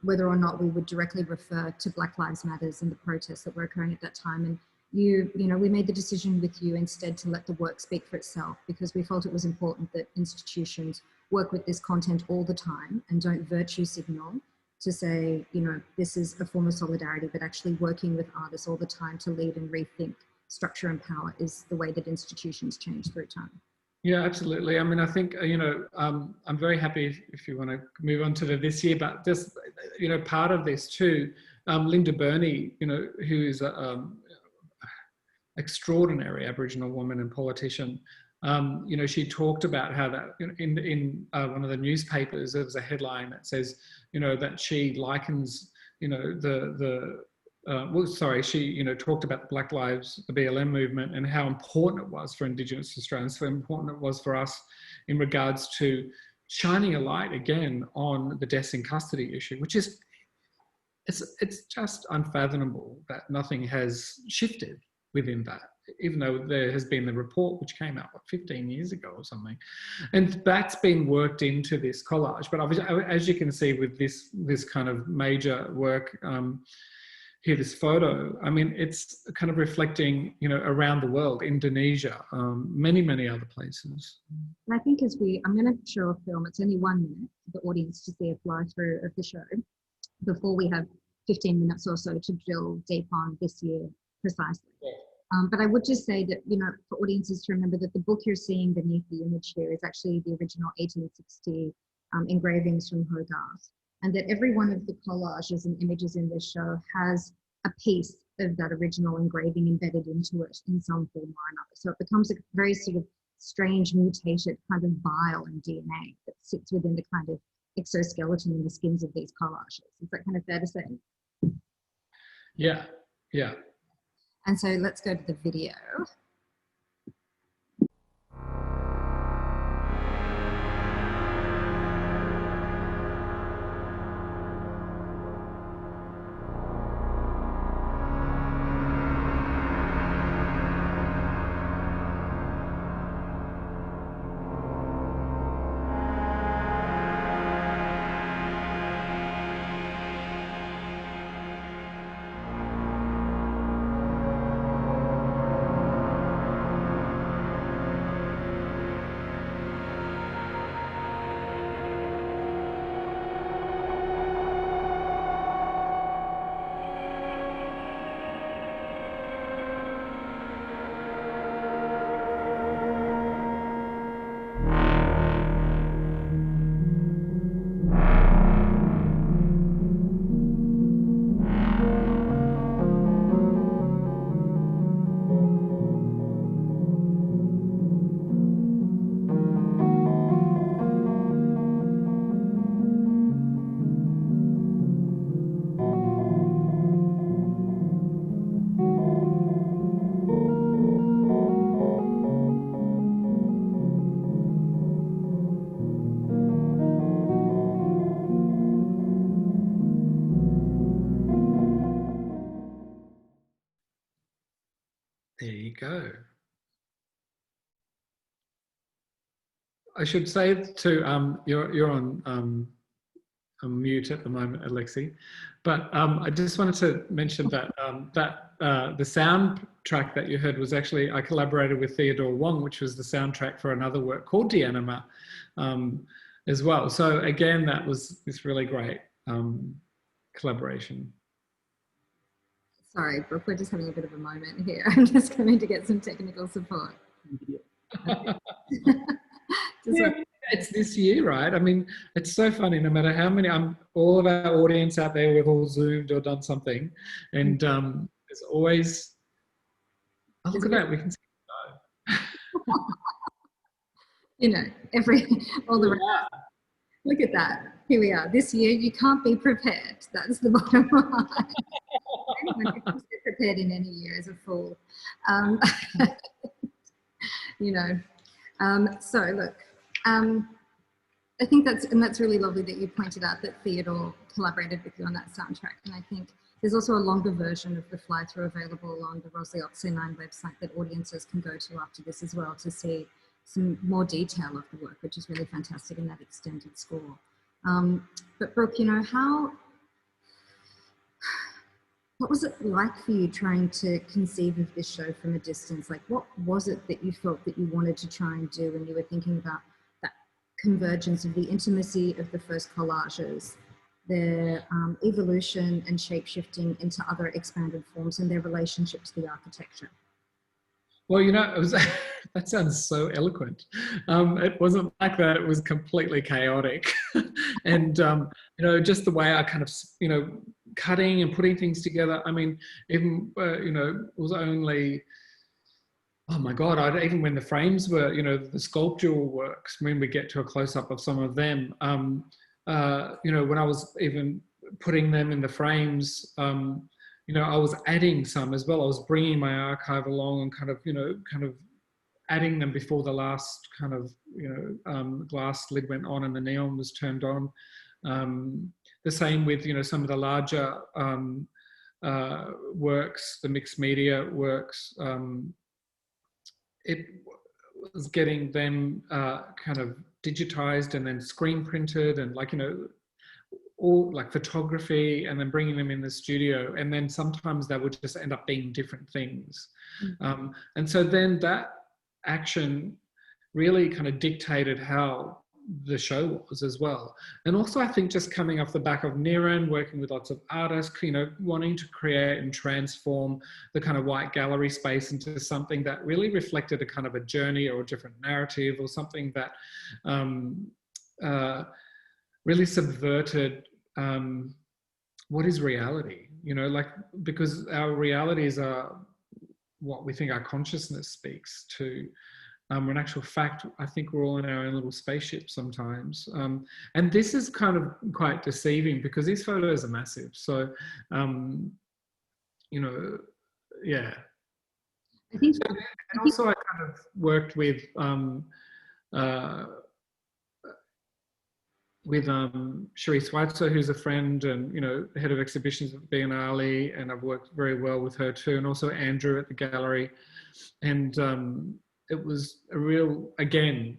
whether or not we would directly refer to Black Lives Matters and the protests that were occurring at that time. And you know, we made the decision with you instead to let the work speak for itself because we felt it was important that institutions work with this content all the time and don't virtue signal to say, you know, this is a form of solidarity, but actually working with artists all the time to lead and rethink structure and power is the way that institutions change through time. Yeah, absolutely. I mean, I think, you know, I'm very happy if you want to move on to this year, but just, you know, part of this too, Linda Burney, you know, who is an extraordinary Aboriginal woman and politician, you know, she talked about how that in one of the newspapers, there was a headline that says, you know, that she likens, you know, she, you know, talked about Black Lives, the BLM movement, and how important it was for Indigenous Australians, how important it was for us in regards to shining a light again on the deaths in custody issue, which is, it's just unfathomable that nothing has shifted within that, even though there has been the report which came out, what, 15 years ago or something. And that's been worked into this collage. But obviously, as you can see with this kind of major work, here, this photo, I mean, it's kind of reflecting, you know, around the world, Indonesia, many, many other places. And I think I'm going to show a film, it's only 1 minute for the audience to see a fly through of the show before we have 15 minutes or so to drill deep on this year precisely. Yeah. But I would just say that, you know, for audiences to remember that the book you're seeing beneath the image here is actually the original 1860 engravings from Hogarth. And that every one of the collages and images in this show has a piece of that original engraving embedded into it in some form or another. So it becomes a very sort of strange, mutated kind of bile and DNA that sits within the kind of exoskeleton and the skins of these collages. Is that kind of fair to say? Yeah, yeah. And so let's go to the video. There you go. I should say to you're on mute at the moment, Alexie, but I just wanted to mention that the soundtrack that you heard was actually, I collaborated with Theodore Wong, which was the soundtrack for another work called Deanima as well. So again, that was this really great collaboration. Sorry, Brooke, we're just having a bit of a moment here. I'm just coming to get some technical support. Yeah, it's this year, right? I mean, it's so funny, no matter how many, all of our audience out there, we've all Zoomed or done something. And there's always, oh, look at that, we can see you know, all the look at that. Here we are. This year, you can't be prepared. That's the bottom line. Anyone who thinks they're prepared in any year is a fool. You know, so look, I think that's really lovely that you pointed out that Theodore collaborated with you on that soundtrack. And I think there's also a longer version of the fly-through available on the Roslyn Oxley9 website that audiences can go to after this as well to see some more detail of the work, which is really fantastic in that extended score. But Brooke, you know, what was it like for you trying to conceive of this show from a distance? Like, what was it that you felt that you wanted to try and do when you were thinking about that convergence of the intimacy of the first collages, their evolution and shape-shifting into other expanded forms and their relationship to the architecture? Well, you know, it was, that sounds so eloquent. It wasn't like that. It was completely chaotic. And, you know, just the way I kind of, you know, cutting and putting things together. I mean, even, you know, it was only, oh my God, even when the frames were, you know, the sculptural works, when we get to a close-up of some of them, you know, when I was even putting them in the frames, you know, I was adding some as well. I was bringing my archive along and kind of, you know, kind of adding them before the last kind of, you know, glass lid went on and the neon was turned on. The same with, you know, some of the larger works, the mixed media works. It was getting them kind of digitized and then screen printed and, like, you know, all like photography, and then bringing them in the studio, and then sometimes that would just end up being different things. And so then that action really kind of dictated how the show was as well. And also I think just coming off the back of Niran, working with lots of artists, you know, wanting to create and transform the kind of white gallery space into something that really reflected a kind of a journey or a different narrative, or something that really subverted what is reality, you know, like, because our realities are what we think our consciousness speaks to. In actual fact, I think we're all in our own little spaceship sometimes. And this is kind of quite deceiving because these photos are massive. So, you know, yeah. I think, and also I kind of worked with Sheree Schweitzer, who's a friend and, you know, head of exhibitions at Biennale, and I've worked very well with her too, and also Andrew at the gallery. And it was a real, again,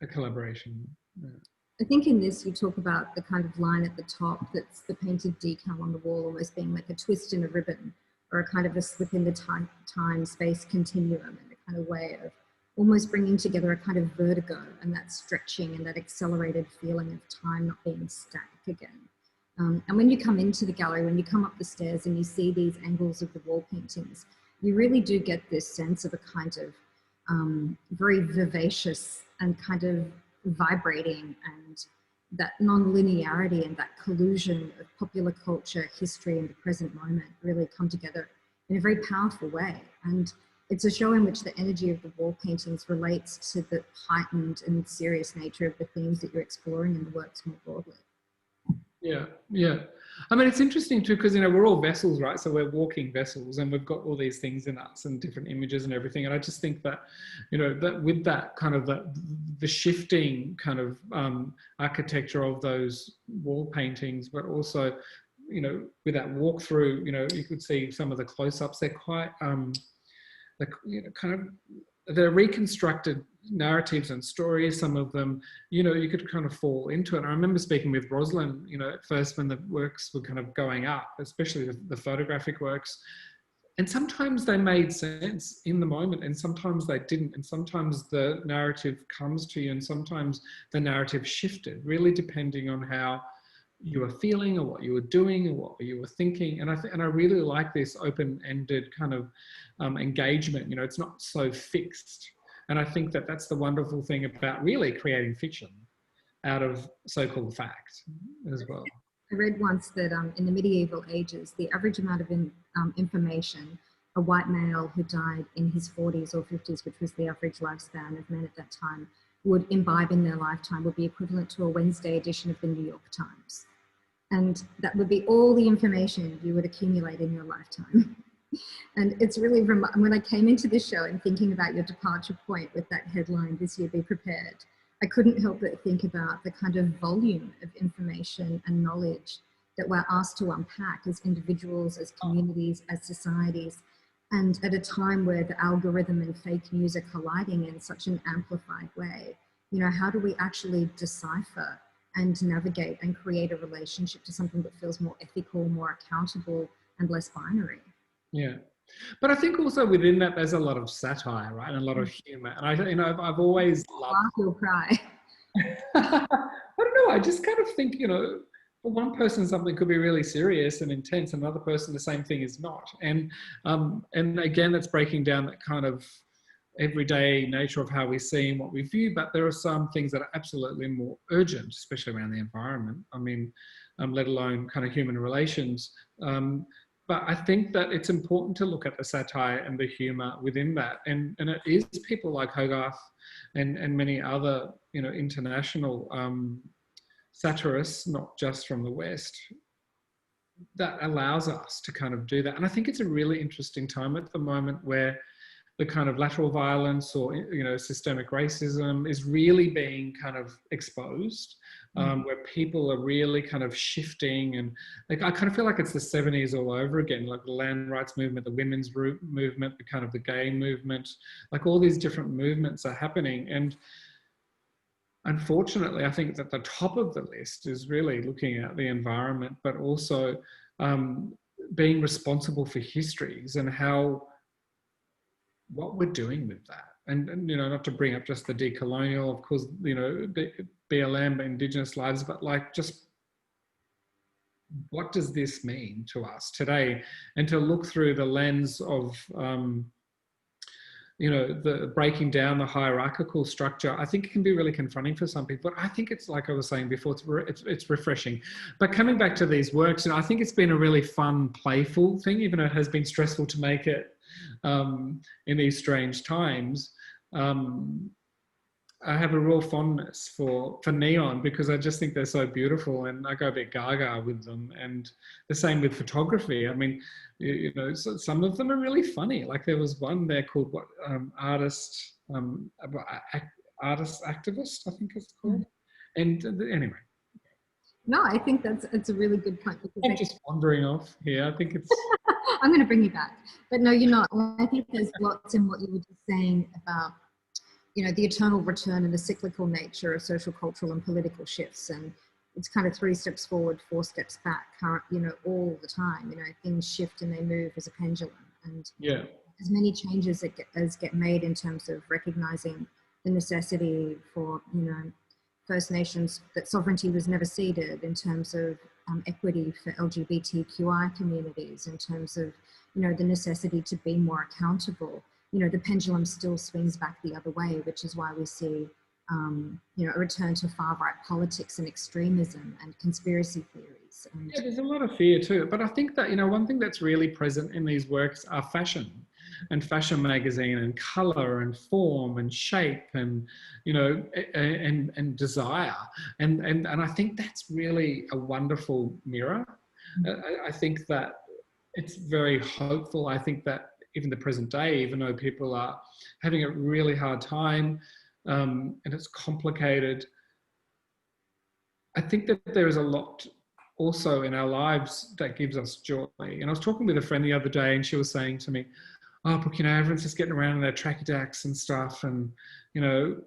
a collaboration. Yeah. I think in this you talk about the kind of line at the top that's the painted decal on the wall almost being like a twist in a ribbon, or a kind of a slip in the time-space continuum, in a kind of way of almost bringing together a kind of vertigo and that stretching and that accelerated feeling of time not being static again. And when you come into the gallery, when you come up the stairs and you see these angles of the wall paintings, you really do get this sense of a kind of very vivacious and kind of vibrating, and that non-linearity and that collusion of popular culture, history, and the present moment really come together in a very powerful way. And it's a show in which the energy of the wall paintings relates to the heightened and serious nature of the themes that you're exploring in the works more broadly. Yeah, yeah. I mean, it's interesting too, because, you know, we're all vessels, right? So we're walking vessels, and we've got all these things in us and different images and everything. And I just think that, you know, that with that kind of the shifting kind of architecture of those wall paintings, but also, you know, with that walkthrough, you know, you could see some of the close-ups. They're quite kind of, they're reconstructed narratives and stories. Some of them, you could kind of fall into it. I remember speaking with Roslyn, at first when the works were kind of going up, especially the photographic works, and sometimes they made sense in the moment and sometimes they didn't. And sometimes the narrative comes to you and sometimes the narrative shifted, really depending on how you were feeling or what you were doing or what you were thinking. And I really like this open-ended kind of engagement. It's not so fixed. And I think that that's the wonderful thing about really creating fiction out of so-called fact as well. I read once that in the medieval ages, the average amount of information a white male who died in his 40s or 50s, which was the average lifespan of men at that time, would imbibe in their lifetime would be equivalent to a Wednesday edition of the New York Times. And that would be all the information you would accumulate in your lifetime. And it's really, when I came into this show and thinking about your departure point with that headline, "This Year Be Prepared," I couldn't help but think about the kind of volume of information and knowledge that we're asked to unpack as individuals, as communities, as societies. And at a time where the algorithm and fake news are colliding in such an amplified way, how do we actually decipher and navigate and create a relationship to something that feels more ethical, more accountable, and less binary? Yeah. But I think also within that, there's a lot of satire, right? And a lot of humor. And I've always loved... Laugh, you'll cry. I don't know. I just kind of think, for one person, something could be really serious and intense. Another person, the same thing is not. And again, that's breaking down that kind of everyday nature of how we see and what we view. But there are some things that are absolutely more urgent, especially around the environment. I mean, let alone kind of human relations. But I think that it's important to look at the satire and the humour within that. And it is people like Hogarth and many other, international satirists, not just from the West, that allows us to kind of do that. And I think it's a really interesting time at the moment where the kind of lateral violence or, systemic racism is really being kind of exposed. Where people are really kind of shifting, and like I kind of feel like it's the 70s all over again, like the land rights movement, the women's movement, the kind of the gay movement, like all these different movements are happening. And unfortunately, I think that the top of the list is really looking at the environment, but also being responsible for histories and what we're doing with that. And not to bring up just the decolonial, of course, BLM, Indigenous lives, but like just what does this mean to us today? And to look through the lens of, the breaking down the hierarchical structure, I think it can be really confronting for some people. But I think it's, like I was saying before, it's refreshing. But coming back to these works, I think it's been a really fun, playful thing, even though it has been stressful to make it in these strange times. I have a real fondness for neon because I just think they're so beautiful, and I go a bit gaga with them. And the same with photography. I mean, so some of them are really funny. Like there was one there called artist activist, I think it's called. And anyway. No, I think it's a really good point. Because I'm just wandering off here. I think it's... I'm going to bring you back. But no, you're not. I think there's lots in what you were just saying about, the eternal return and the cyclical nature of social, cultural and political shifts. And it's kind of 3 steps forward, 4 steps back, all the time. Things shift and they move as a pendulum. And yeah, as many changes as get made in terms of recognizing the necessity for, First Nations, that sovereignty was never ceded, in terms of equity for LGBTQI communities, in terms of, the necessity to be more accountable. The pendulum still swings back the other way, which is why we see, a return to far-right politics and extremism and conspiracy theories. And yeah, there's a lot of fear too. But I think that, one thing that's really present in these works are fashion and fashion magazine and color and form and shape and, and desire. And I think that's really a wonderful mirror. I think that it's very hopeful. I think that even the present day, even though people are having a really hard time and it's complicated, I think that there is a lot also in our lives that gives us joy. And I was talking with a friend the other day and she was saying to me, oh, Brooke, you know, everyone's just getting around in their tracky dacks and stuff. And, you know,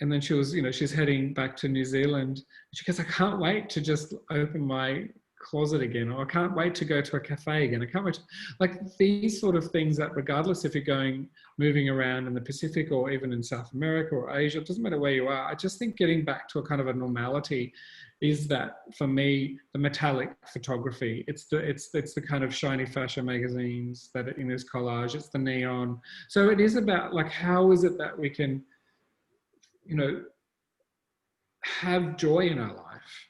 and then she was, you know, she's heading back to New Zealand. She goes, I can't wait to just open my closet again, or I can't wait to go to a cafe again. I can't wait to, like, these sort of things that regardless if you're moving around in the Pacific or even in South America or Asia, it doesn't matter where you are. I just think getting back to a kind of a normality is that, for me, the metallic photography. It's the kind of shiny fashion magazines that are in this collage. It's the neon. So it is about, like, how is it that we can, you know, have joy in our life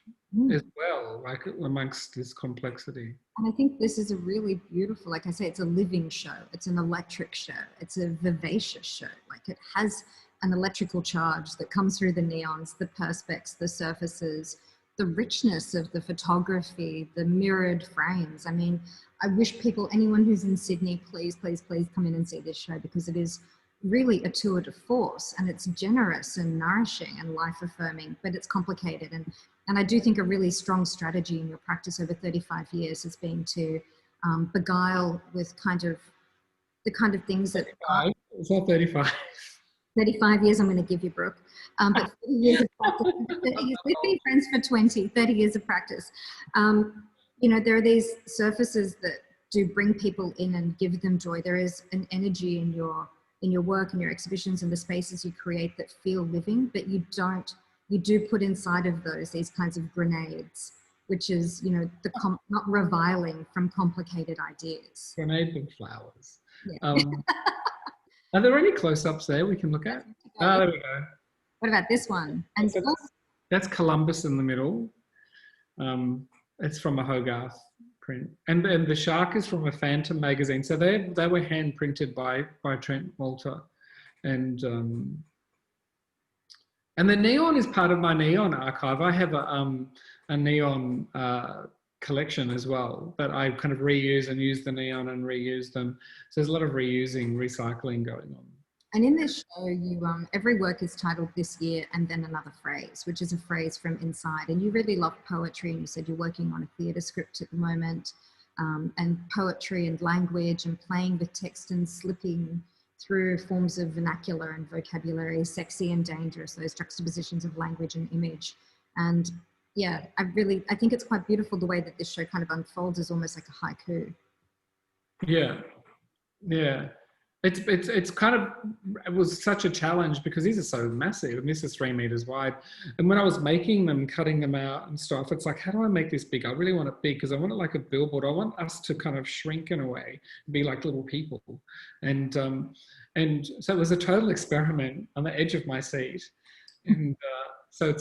as well, like amongst this complexity. And I think this is a really beautiful, like I say, it's a living show. It's an electric show. It's a vivacious show. Like, it has an electrical charge that comes through the neons, the perspex, the surfaces, the richness of the photography, the mirrored frames. I mean, I wish people, anyone who's in Sydney, please, please, please come in and see this show, because it is really a tour de force, and it's generous and nourishing and life affirming, but it's complicated. And I do think a really strong strategy in your practice over 35 years has been to beguile with the kind of things that... It's not 35. 35 years I'm going to give you, Brooke. But 30 years of practice. 30 years. We've been friends for 30 years of practice. You know, there are these surfaces that do bring people in and give them joy. There is an energy in your work and your exhibitions and the spaces you create that feel living, but you do put inside of those these kinds of grenades, which is, you know, not reviling from complicated ideas. Grenades and flowers. Yeah. Are there any close-ups there we can look at? Ah, there we go. What about this one? And that's Columbus in the middle. It's from a Hogarth print, and the shark is from a Phantom magazine. So they were hand printed by Trent Walter, and the neon is part of my neon archive. I have a neon collection as well that I kind of reuse and use the neon and reuse them. So there's a lot of reusing, recycling going on. And in this show, you every work is titled "This Year" and then another phrase, which is a phrase from inside. And you really love poetry, and you said you're working on a theatre script at the moment, and poetry and language and playing with text and slipping through forms of vernacular and vocabulary, sexy and dangerous, those juxtapositions of language and image. And yeah, I think it's quite beautiful the way that this show kind of unfolds as almost like a haiku. Yeah, yeah. It's kind of, it was such a challenge because these are so massive, and this is 3 meters wide. And when I was making them, cutting them out and stuff, it's like, how do I make this big? I really want it big because I want it like a billboard. I want us to kind of shrink in a way, be like little people. And so it was a total experiment on the edge of my seat. And so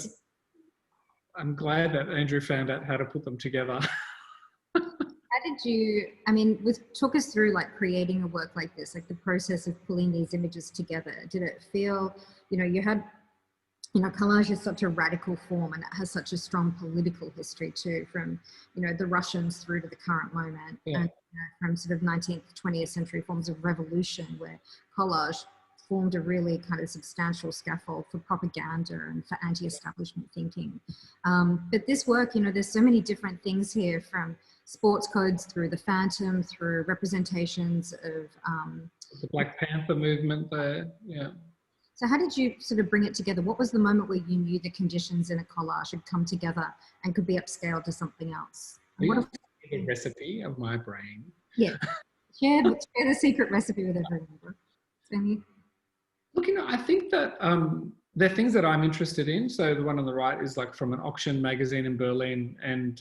I'm glad that Andrew found out how to put them together. How did you, I mean, talk us through like creating a work like this, like the process of pulling these images together. Did it feel, you know, collage is such a radical form, and it has such a strong political history too, from, you know, the Russians through to the current moment, yeah. And you know, from sort of 19th, 20th century forms of revolution where collage formed a really kind of substantial scaffold for propaganda and for anti-establishment thinking. But this work, you know, there's so many different things here, from sports codes through the Phantom, through representations of... the Black Panther movement there, yeah. So how did you sort of bring it together? What was the moment where you knew the conditions in a collage had come together and could be upscaled to something else? What the recipe of my brain. Yeah, share the secret recipe with everyone. Sammy? Look, you know, I think that there are things that I'm interested in. So the one on the right is like from an auction magazine in Berlin, and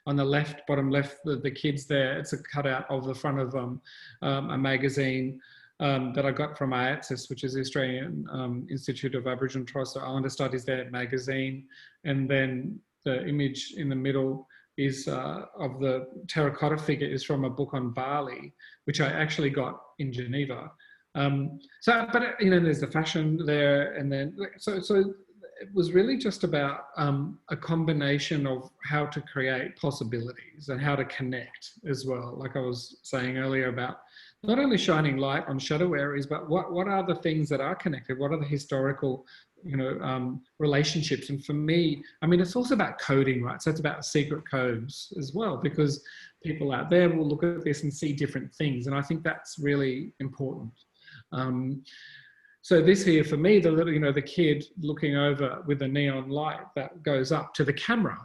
on the left, bottom left, the kids there, it's a cutout of the front of a magazine that I got from IATSIS, which is the Australian Institute of Aboriginal and Torres Strait Islander Studies, their magazine. And then the image in the middle is of the terracotta figure is from a book on Bali, which I actually got in Geneva. But you know, there's the fashion there, and then so it was really just about a combination of how to create possibilities and how to connect as well. Like I was saying earlier about not only shining light on shadow areas, but what are the things that are connected? What are the historical, you know, relationships? And for me, I mean, it's also about coding, right? So it's about secret codes as well, because people out there will look at this and see different things. And I think that's really important. So this here for me, the little, the kid looking over with a neon light that goes up to the camera.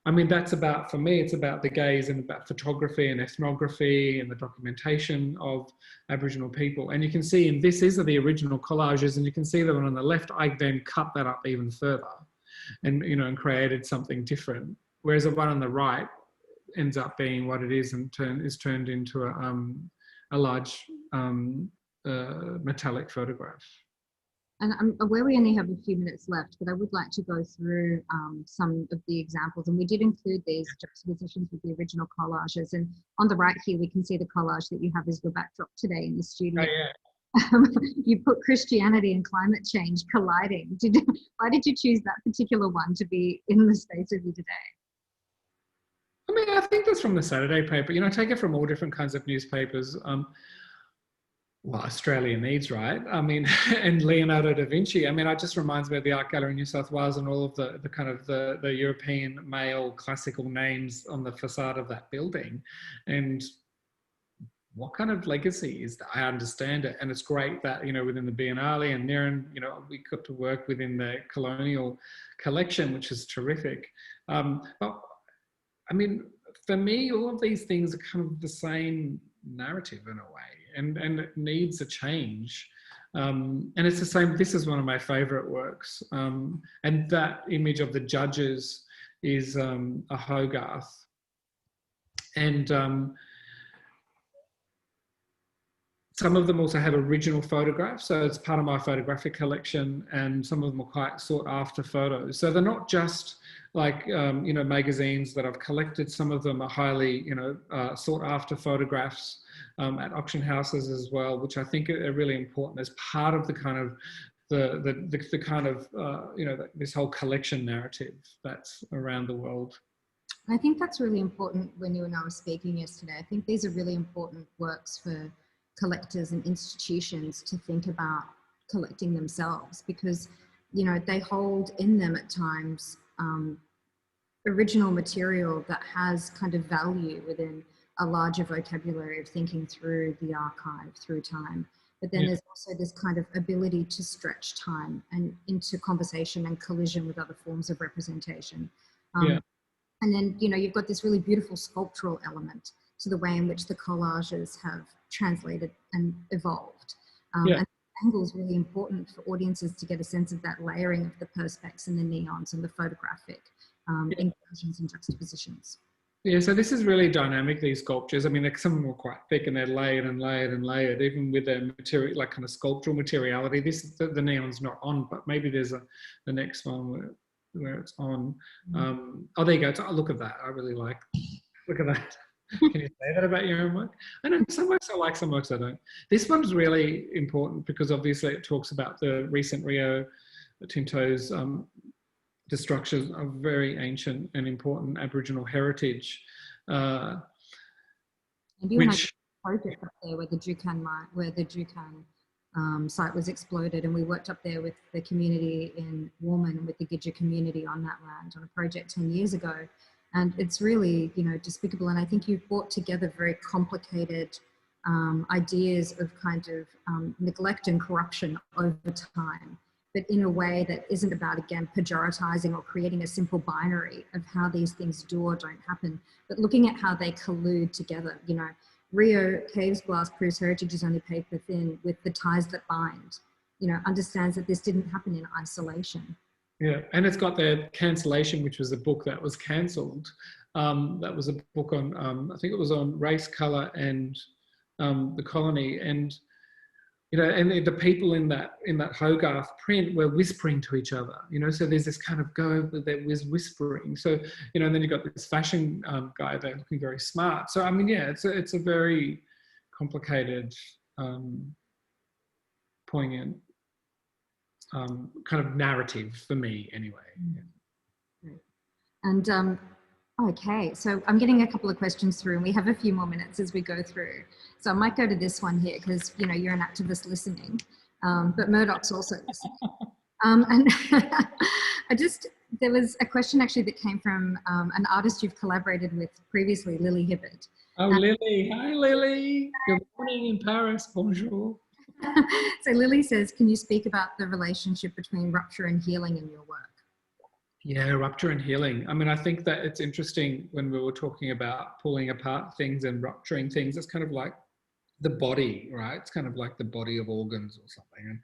I mean, that's about, for me, it's about the gaze and about photography and ethnography and the documentation of Aboriginal people. And you can see, and these are the original collages, and you can see that on the left, I then cut that up even further and, and created something different. Whereas the one on the right ends up being what it is and is turned into a large metallic photograph. And I'm aware we only have a few minutes left, but I would like to go through some of the examples. And we did include these juxtapositions with the original collages. And on the right here, we can see the collage that you have as your backdrop today in the studio. Oh, yeah. You put Christianity and climate change colliding. Why did you choose that particular one to be in the space with you today? I mean, I think that's from the Saturday paper. Take it from all different kinds of newspapers. Well, Australia needs, right? I mean, and Leonardo da Vinci. I mean, it just reminds me of the Art Gallery in New South Wales and all of the kind of the European male classical names on the facade of that building. And what kind of legacy is that? I understand it. And it's great that, within the Biennale and Niren, we got to work within the colonial collection, which is terrific. But I mean, for me, all of these things are kind of the same narrative in a way. And it needs a change. And it's the same, this is one of my favorite works. And that image of the judges is a Hogarth. And some of them also have original photographs. So it's part of my photographic collection, and some of them are quite sought after photos. So they're not just like, magazines that I've collected. Some of them are highly, sought after photographs at auction houses as well, which I think are really important as part of the kind of the kind of this whole collection narrative that's around the world. I think that's really important. When you and I were speaking yesterday, I think these are really important works for collectors and institutions to think about collecting themselves, because they hold in them at times original material that has kind of value within a larger vocabulary of thinking through the archive through time. But then there's also this kind of ability to stretch time and into conversation and collision with other forms of representation. And then, you've got this really beautiful sculptural element to the way in which the collages have translated and evolved. And the angle is really important for audiences to get a sense of that layering of the perspex and the neons and the photographic inclusions and juxtapositions. Yeah, so this is really dynamic, these sculptures. I mean, some of them are quite thick and they're layered and layered and layered, even with their material, like kind of sculptural materiality. The neon's not on, but maybe there's the next one where it's on. Oh, there you go. Oh, look at that. I really like, look at that. Can you say that about your own work? I know some works I like, some works I don't. This one's really important because obviously it talks about the recent Rio Tinto's destruction of very ancient and important Aboriginal heritage. And you had a project up there where the Jukan site was exploded, and we worked up there with the community in Wominjeka, with the Gidja community on that land on a project 10 years ago. And it's really, despicable. And I think you've brought together very complicated ideas of kind of neglect and corruption over time, but in a way that isn't about, again, pejoratizing or creating a simple binary of how these things do or don't happen, but looking at how they collude together. Rio Caves Glass proves heritage is only paper thin with the ties that bind, understands that this didn't happen in isolation. Yeah, and it's got the Cancellation, which was a book that was cancelled. That was a book on, I think it was on race, colour and the colony. And, and the people in that Hogarth print were whispering to each other, so there's this kind of go that was whispering. So, and then you've got this fashion guy there looking very smart. So, I mean, yeah, it's a very complicated, poignant, kind of narrative for me anyway. And okay, so I'm getting a couple of questions through, and we have a few more minutes as we go through. So I might go to this one here because you're an activist listening, but Murdoch's also listening. And There was a question actually that came from an artist you've collaborated with previously, Lily Hibbert. Oh, Lily. Hi, Lily. Good morning in Paris. Bonjour. So Lily says, can you speak about the relationship between rupture and healing in your work? Yeah, rupture and healing. I mean, I think that it's interesting when we were talking about pulling apart things and rupturing things. It's kind of like the body, right? It's kind of like the body of organs or something. And,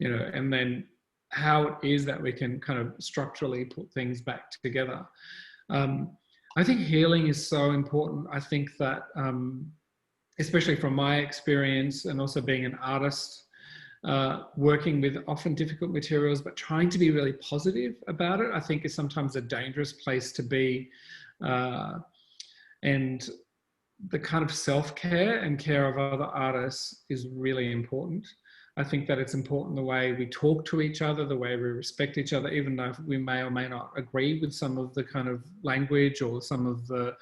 you know, and then how it is that we can kind of structurally put things back together. I think healing is so important. I think that, especially from my experience and also being an artist, working with often difficult materials, but trying to be really positive about it, I think is sometimes a dangerous place to be. And the kind of self-care and care of other artists is really important. I think that it's important the way we talk to each other, the way we respect each other, even though we may or may not agree with some of the kind of language or some of the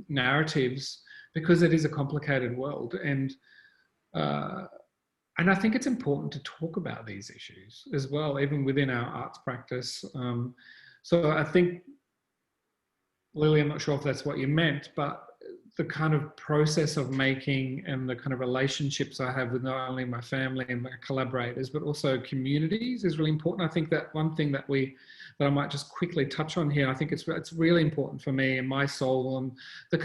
narratives, because it is a complicated world. And I think it's important to talk about these issues as well, even within our arts practice. So I think, Lily, I'm not sure if that's what you meant, but the kind of process of making and the kind of relationships I have with not only my family and my collaborators, but also communities is really important. I think that one thing that I might just quickly touch on here, I think it's really important for me and my soul, and the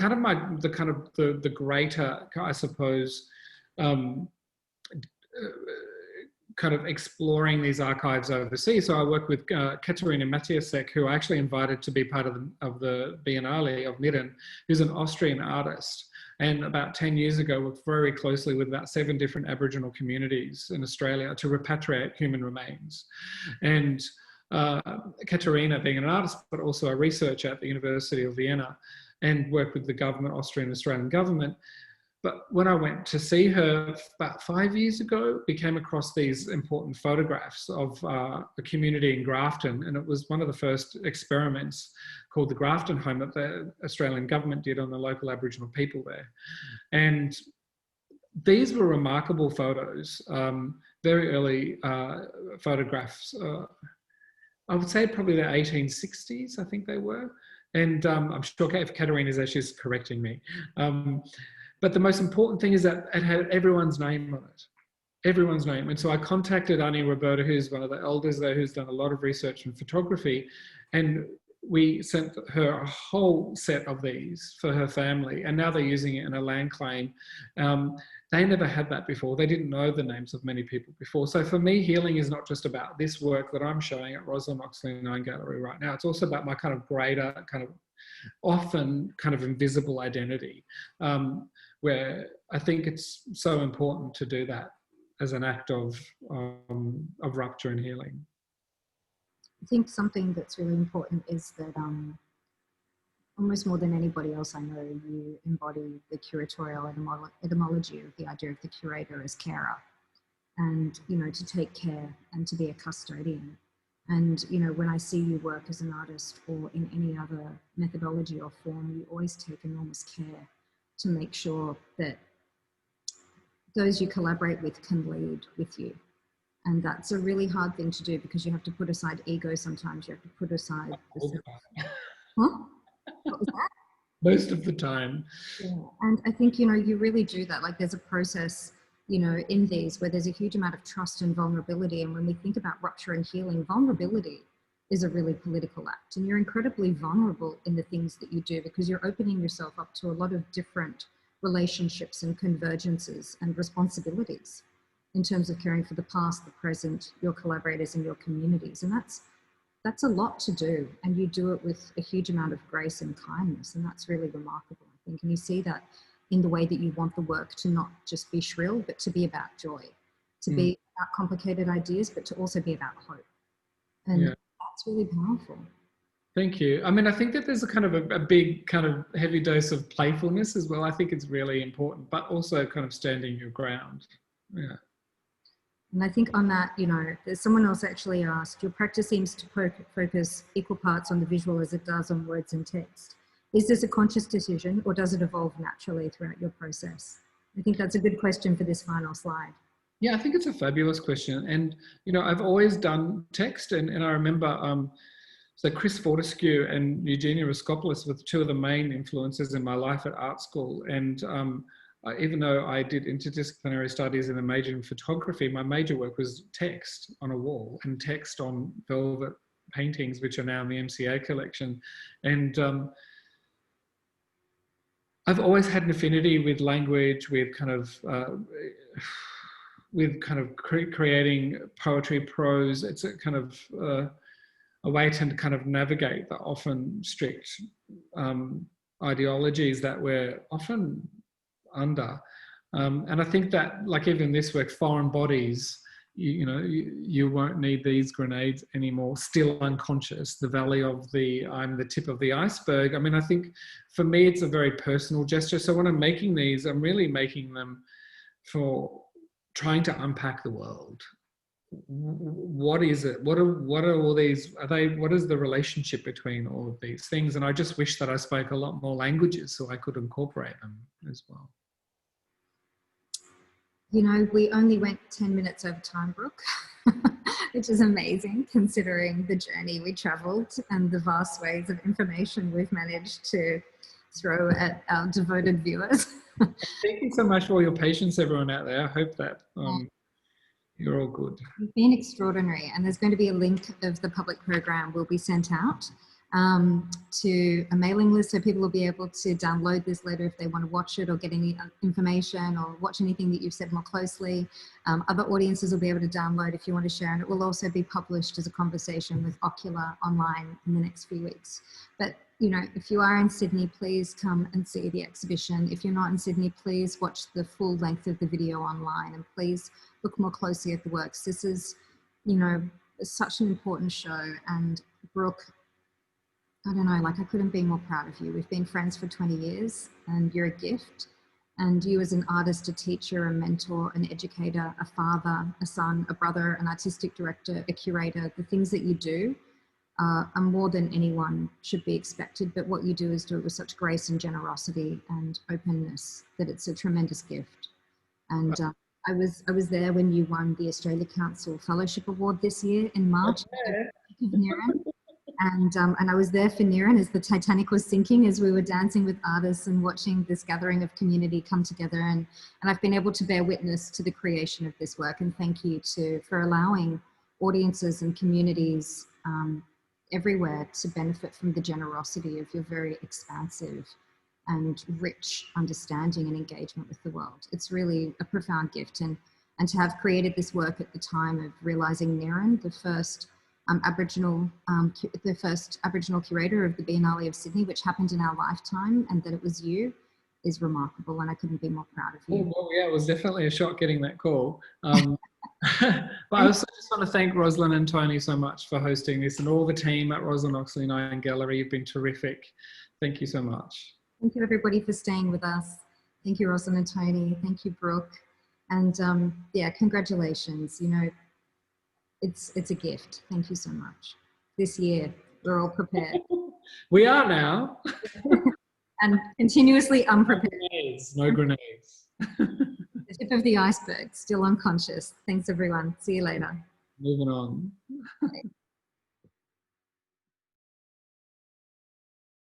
greater, I suppose, kind of exploring these archives overseas. So I work with Katerina Matiasek, who I actually invited to be part of the Biennale of Midden, who's an Austrian artist. And about 10 years ago, worked very closely with about 7 different Aboriginal communities in Australia to repatriate human remains. And Katerina, being an artist, but also a researcher at the University of Vienna, and worked with the government, Australian government. But when I went to see her about 5 years ago, we came across these important photographs of a community in Grafton, and it was one of the first experiments called the Grafton Home that the Australian government did on the local Aboriginal people there. And these were remarkable photos, very early photographs. I would say probably the 1860s, I think they were. And I'm sure if Katerina is there, she's correcting me. But the most important thing is that it had everyone's name on it, everyone's name. And so I contacted Annie Roberta, who's one of the elders there, who's done a lot of research in photography. And we sent her a whole set of these for her family. And now they're using it in a land claim. They never had that before. They didn't know the names of many people before. So for me, healing is not just about this work that I'm showing at Roslyn Oxley9 Gallery right now. It's also about my kind of greater, kind of often kind of invisible identity, where I think it's so important to do that as an act of rupture and healing. I think something that's really important is that almost more than anybody else I know, you embody the curatorial etymology of the idea of the curator as carer, and, you know, to take care and to be a custodian. And, you know, when I see you work as an artist or in any other methodology or form, you always take enormous care to make sure that those you collaborate with can lead with you. And that's a really hard thing to do, because you have to put aside ego sometimes. You have to put aside... Huh? What was that? Most of the time. Yeah. And I think, you know, you really do that. Like, there's a process, you know, in these where there's a huge amount of trust and vulnerability. And when we think about rupture and healing, vulnerability is a really political act. And you're incredibly vulnerable in the things that you do, because you're opening yourself up to a lot of different relationships and convergences and responsibilities in terms of caring for the past, the present, your collaborators and your communities. And that's a lot to do. And you do it with a huge amount of grace and kindness. And that's really remarkable, I think. And you see that in the way that you want the work to not just be shrill, but to be about joy, to be about complicated ideas, but to also be about hope. And that's really powerful. Thank you. I mean, I think that there's a kind of a big kind of heavy dose of playfulness as well. I think it's really important, but also kind of standing your ground. Yeah. And I think on that, you know, there's someone else actually asked, your practice seems to focus equal parts on the visual as it does on words and text. Is this a conscious decision, or does it evolve naturally throughout your process? I think that's a good question for this final slide. Yeah, I think it's a fabulous question. And, you know, I've always done text, and I remember So Chris Fortescue and Eugenia Raskopoulos were two of the main influences in my life at art school. And even though I did interdisciplinary studies and a major in photography, my major work was text on a wall and text on velvet paintings, which are now in the MCA collection. And I've always had an affinity with language, with kind of creating poetry, prose. It's a kind of a way to kind of navigate the often strict ideologies that we're often under. And I think that, like even this work, foreign bodies, you won't need these grenades anymore, still unconscious, the valley of I'm the tip of the iceberg. I mean, I think for me, it's a very personal gesture. So when I'm making these, I'm really making them for trying to unpack the world. What is it? What are all these? What is the relationship between all of these things? And I just wish that I spoke a lot more languages so I could incorporate them as well. You know, we only went 10 minutes over time, Brooke, which is amazing considering the journey we travelled and the vast waves of information we've managed to throw at our devoted viewers. Thank you so much for all your patience, everyone out there. I hope that you're all good. You've been extraordinary, and there's going to be a link of the public program will be sent out to a mailing list, so people will be able to download this later if they want to watch it or get any information or watch anything that you've said more closely. Other audiences will be able to download if you want to share, and it will also be published as a conversation with Ocular online in the next few weeks. But you know, if you are in Sydney, please come and see the exhibition. If you're not in Sydney, please watch the full length of the video online, and please look more closely at the works. This is, you know, such an important show. And Brooke, I don't know, like I couldn't be more proud of you. We've been friends for 20 years and you're a gift. And you as an artist, a teacher, a mentor, an educator, a father, a son, a brother, an artistic director, a curator, the things that you do are more than anyone should be expected. But what you do is do it with such grace and generosity and openness that it's a tremendous gift. And I was there when you won the Australia Council Fellowship Award this year in March. And I was there for Niran as the Titanic was sinking, as we were dancing with artists and watching this gathering of community come together. And I've been able to bear witness to the creation of this work. And thank you for allowing audiences and communities everywhere to benefit from the generosity of your very expansive and rich understanding and engagement with the world. It's really a profound gift. And to have created this work at the time of realizing Niran, the first Aboriginal curator of the Biennale of Sydney, which happened in our lifetime, and that it was you, is remarkable, and I couldn't be more proud of you. Oh, yeah, it was definitely a shock getting that call. But I also just want to thank Roslyn and Tony so much for hosting this, and all the team at Roslyn Oxley9 Gallery. You've been terrific. Thank you so much. Thank you everybody for staying with us. Thank you, Roslyn and Tony. Thank you, Brooke. And yeah, congratulations. You know, it's a gift. Thank you so much. This year, we're all prepared. We are now. And continuously unprepared. No grenades. The tip of the iceberg, still unconscious. Thanks everyone. See you later. Moving on.